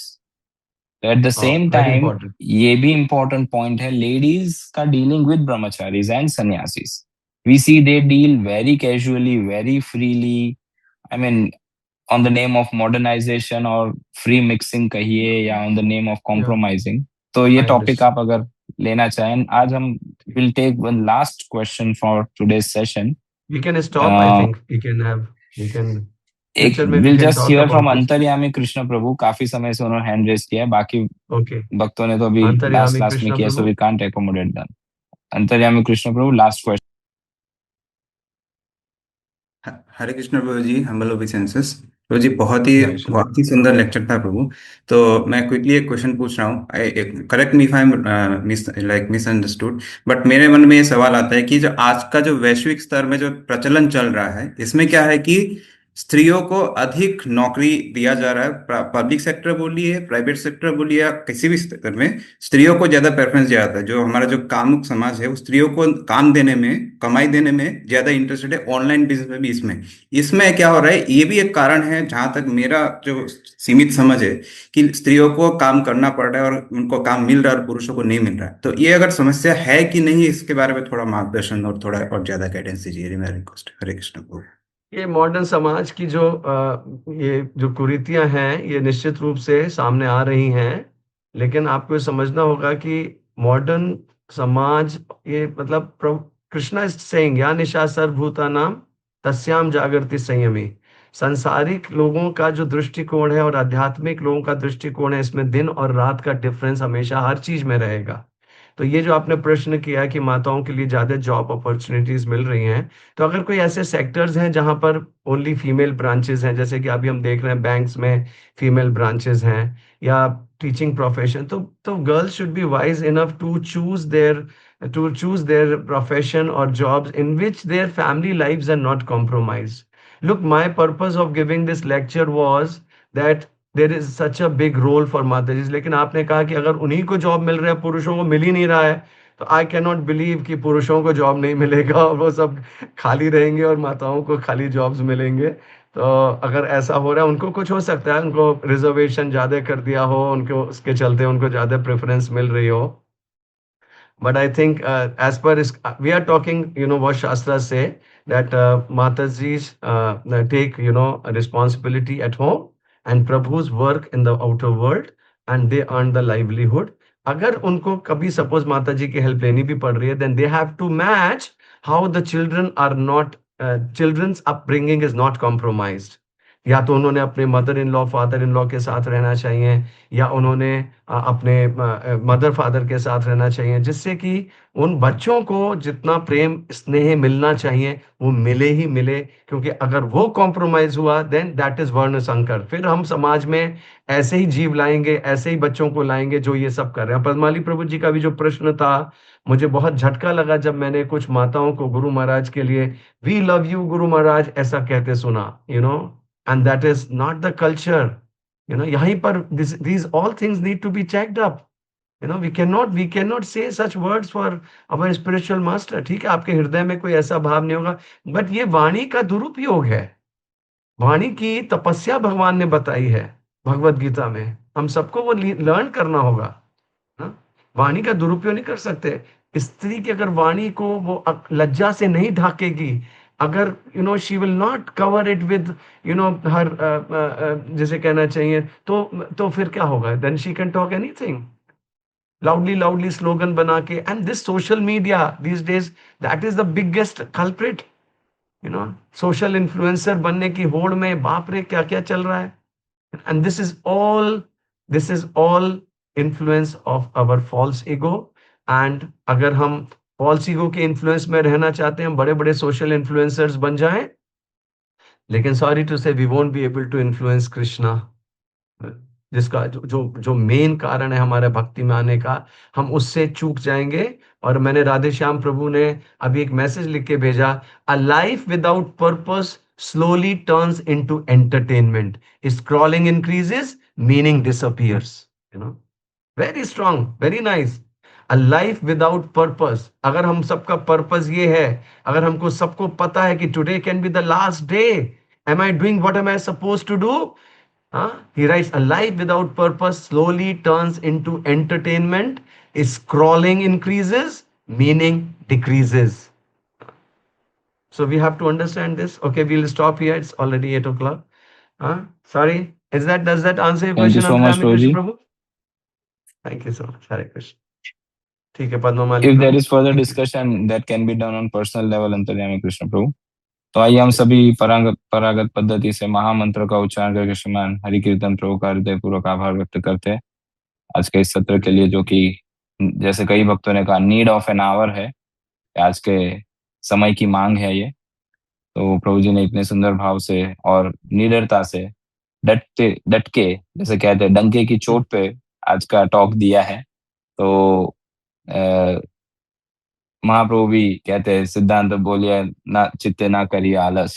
At the same time ये भी इंपॉर्टेंट पॉइंट है, लेडीज का dealing with brahmacharis and sannyasis. We see they deal very casually, very freely. I mean on the name of modernization और free mixing कहिए या on the name of compromising. तो ये टॉपिक आप अगर लेना चाहें. आज हम will take one last question for today's session. We can stop. I think we can we'll just hear from अंतर्यामी कृष्ण प्रभु. काफी समय से उन्होंने हैंड रेज किया है, बाकी भक्तों ने तो अभी लास्ट में किया, so we can't accommodate them. अंतर्यामी कृष्ण प्रभु, लास्ट क्वेश्चन. हरे कृष्ण प्रभु जी, हम्बल ओबीसेंसेस. प्रभु जी बहुत ही सुंदर लेक्चर था प्रभु. तो मैं क्विकली एक क्वेश्चन पूछ रहा हूँ. Correct me if I am misunderstood, but मेरे मन में ये सवाल आता है कि जो आज का जो वैश्विक स्तर में जो प्रचलन चल रहा है, इसमें क्या है कि स्त्रियों को अधिक नौकरी दिया जा रहा है. पब्लिक सेक्टर बोलिए, प्राइवेट सेक्टर बोलिए, या किसी भी सेक्टर में स्त्रियों को ज्यादा प्रेफरेंस दिया जाता है. जो हमारा जो कामुक समाज है वो स्त्रियों को काम देने में, कमाई देने में ज्यादा इंटरेस्टेड है. ऑनलाइन बिजनेस में भी इसमें क्या हो रहा है, ये भी एक कारण है जहां तक मेरा जो सीमित समझ है कि स्त्रियों को काम करना पड़ रहा है और उनको काम मिल रहा है और पुरुषों को नहीं मिल रहा है. तो ये अगर समस्या है कि नहीं, इसके बारे में थोड़ा मार्गदर्शन और थोड़ा और ज्यादा गाइडेंस दीजिए. मेरा रिक्वेस्ट. हरे कृष्ण प्रभु. ये मॉडर्न समाज की ये जो कुरीतियां हैं ये निश्चित रूप से सामने आ रही हैं, लेकिन आपको समझना होगा कि मॉडर्न समाज ये मतलब कृष्णा इज सेइंग या निशा सर्वभूतानाम तस्याम जागृति संयमी. संसारिक लोगों का जो दृष्टिकोण है और आध्यात्मिक लोगों का दृष्टिकोण है, इसमें दिन और रात का डिफरेंस हमेशा हर चीज में रहेगा. तो ये जो आपने प्रश्न किया कि माताओं के लिए ज्यादा जॉब अपॉर्चुनिटीज मिल रही हैं, तो अगर कोई ऐसे सेक्टर्स हैं जहां पर ओनली फीमेल ब्रांचेस हैं, जैसे कि अभी हम देख रहे हैं बैंक्स में फीमेल ब्रांचेस हैं या टीचिंग प्रोफेशन, तो girls should be wise enough to choose their profession और jobs in which their family lives are not compromised. Look, my purpose of giving this lecture was that there is such a big role for Mataji's. लेकिन आपने कहा कि अगर उन्हीं को जॉब मिल रहा है, पुरुषों को मिल ही नहीं रहा है, तो I cannot believe कि पुरुषों को जॉब नहीं मिलेगा और वो सब खाली रहेंगे और माताओं को खाली जॉब्स मिलेंगे. तो अगर ऐसा हो रहा है, उनको कुछ हो सकता है, उनको रिजर्वेशन ज्यादा कर दिया हो, उनको उसके चलते उनको ज्यादा प्रेफरेंस मिल रही हो. But I think as per we are talking, what Shastras say, that Matajis take, a responsibility at home and Prabhu's work in the outer world and they earn the livelihood. अगर उनको कभी suppose माताजी की help लेनी भी पड़ रही है, then they have to match how the children are not, children's upbringing is not compromised. या तो उन्होंने अपने mother in law father in law के साथ रहना चाहिए, या उन्होंने अपने मदर फादर के साथ रहना चाहिए, जिससे कि उन बच्चों को जितना प्रेम स्नेह मिलना चाहिए वो मिले ही मिले। क्योंकि अगर वो कॉम्प्रोमाइज हुआ देन दैट इज वर्ण संकर। फिर हम समाज में ऐसे ही जीव लाएंगे, ऐसे ही बच्चों को लाएंगे जो ये सब कर रहे हैं। पद्माली प्रभु जी का भी जो प्रश्न था, मुझे बहुत झटका लगा जब मैंने कुछ माताओं को गुरु महाराज के लिए we love you Guru Maharaj ऐसा कहते सुना, and that is not the culture. यहीं पर these all things need to be checked up. We cannot say such words for our spiritual master. ठीक है, आपके हृदय में कोई ऐसा भाव नहीं होगा, बट ये वाणी का दुरुपयोग है। वाणी की तपस्या भगवान ने बताई है भगवत गीता में, हम सबको वो लर्न करना होगा। वाणी का दुरुपयोग नहीं कर सकते। स्त्री की अगर वाणी को वो लज्जा से नहीं ढाकेगी, अगर she will not cover it with her जैसे कहना चाहिए, तो फिर क्या होगा? Then she can talk anything loudly slogan बना के। And this social media these days, that is the biggest culprit. Social influencer बनने की होड़ में बाप रे क्या क्या चल रहा है। And this is all influence of our false ego. And अगर हम फॉल्स ईगो के इन्फ्लुएंस में रहना चाहते हैं, हम बड़े बड़े सोशल इन्फ्लुएंसर्स बन जाएं, लेकिन sorry to say we won't be able to influence Krishna, जिसका जो मेन कारण है हमारे भक्ति में आने का, हम उससे चूक जाएंगे। और मैंने राधे श्याम प्रभु ने अभी एक मैसेज लिख के भेजा, a life without purpose slowly turns into entertainment. Scrolling increases, meaning disappears. Very strong, very nice. A life without purpose. अगर हम सबका पर्पस ये है, अगर हमको सबको पता है कि today can be the last day, am I doing what am I supposed to do? He writes, a life without purpose slowly turns into entertainment. Scrolling increases, meaning decreases. So we have to understand this. Okay, we'll stop here. It's already 8 o'clock. Sorry. Does that answer your question? Thank you so much, Prabhuji. Thank you so much. Hare Krishna. ठीक है, पद्मामाली। If there is further discussion that can be done on personal level, अंतर्यामी कृष्ण प्रभु, तो आइए हम सभी परागत पद्धति से महामंत्र का उच्चारण करके श्रीमान हरि कीर्तन प्रभु का हृदय पूर्वक आभार व्यक्त करते हैं आज के इस सत्र के लिए, जो कि जैसे कई भक्तों ने कहा नीड ऑफ एन आवर है, आज के समय की मांग है ये। तो प्रभु जी ने इतने सुंदर भाव से और निडरता से डट के जैसे कहते हैं डंके की चोट पे आज का टॉक दिया है। तो महाप्रभु भी कहते हैं सिद्धांत बोलिए ना चित्ते ना करिए आलस।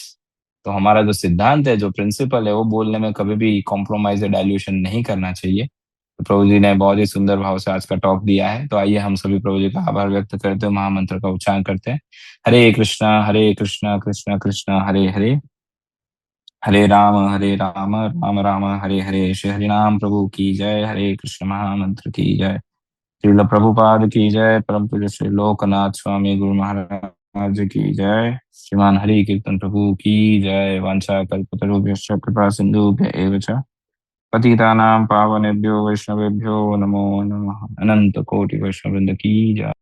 तो हमारा जो सिद्धांत है, जो प्रिंसिपल है, वो बोलने में कभी भी कॉम्प्रोमाइज या डाइल्यूशन नहीं करना चाहिए। तो प्रभु जी ने बहुत ही सुंदर भाव से आज का टॉक दिया है। तो आइए हम सभी प्रभु जी का आभार व्यक्त करते हैं, महामंत्र का उच्चारण करते हैं। हरे कृष्णा कृष्ण कृष्ण हरे हरे, हरे राम राम राम हरे हरे। श्री हरिनाम प्रभु की जय। हरे कृष्ण महामंत्र की जय। श्रील प्रभुपाद की जय। परम पूज्य श्री लोकनाथ स्वामी गुरु महाराज की जय। श्रीमान हरि कीर्तन प्रभु की जय। वांछा कल्पतरुभ्यश्च कृपा सिन्धुभ्य एव च पतितानां पावनेभ्यो वैष्णवेभ्यो नमो नमः। अनंत कोटि वैष्णववृंद की जय।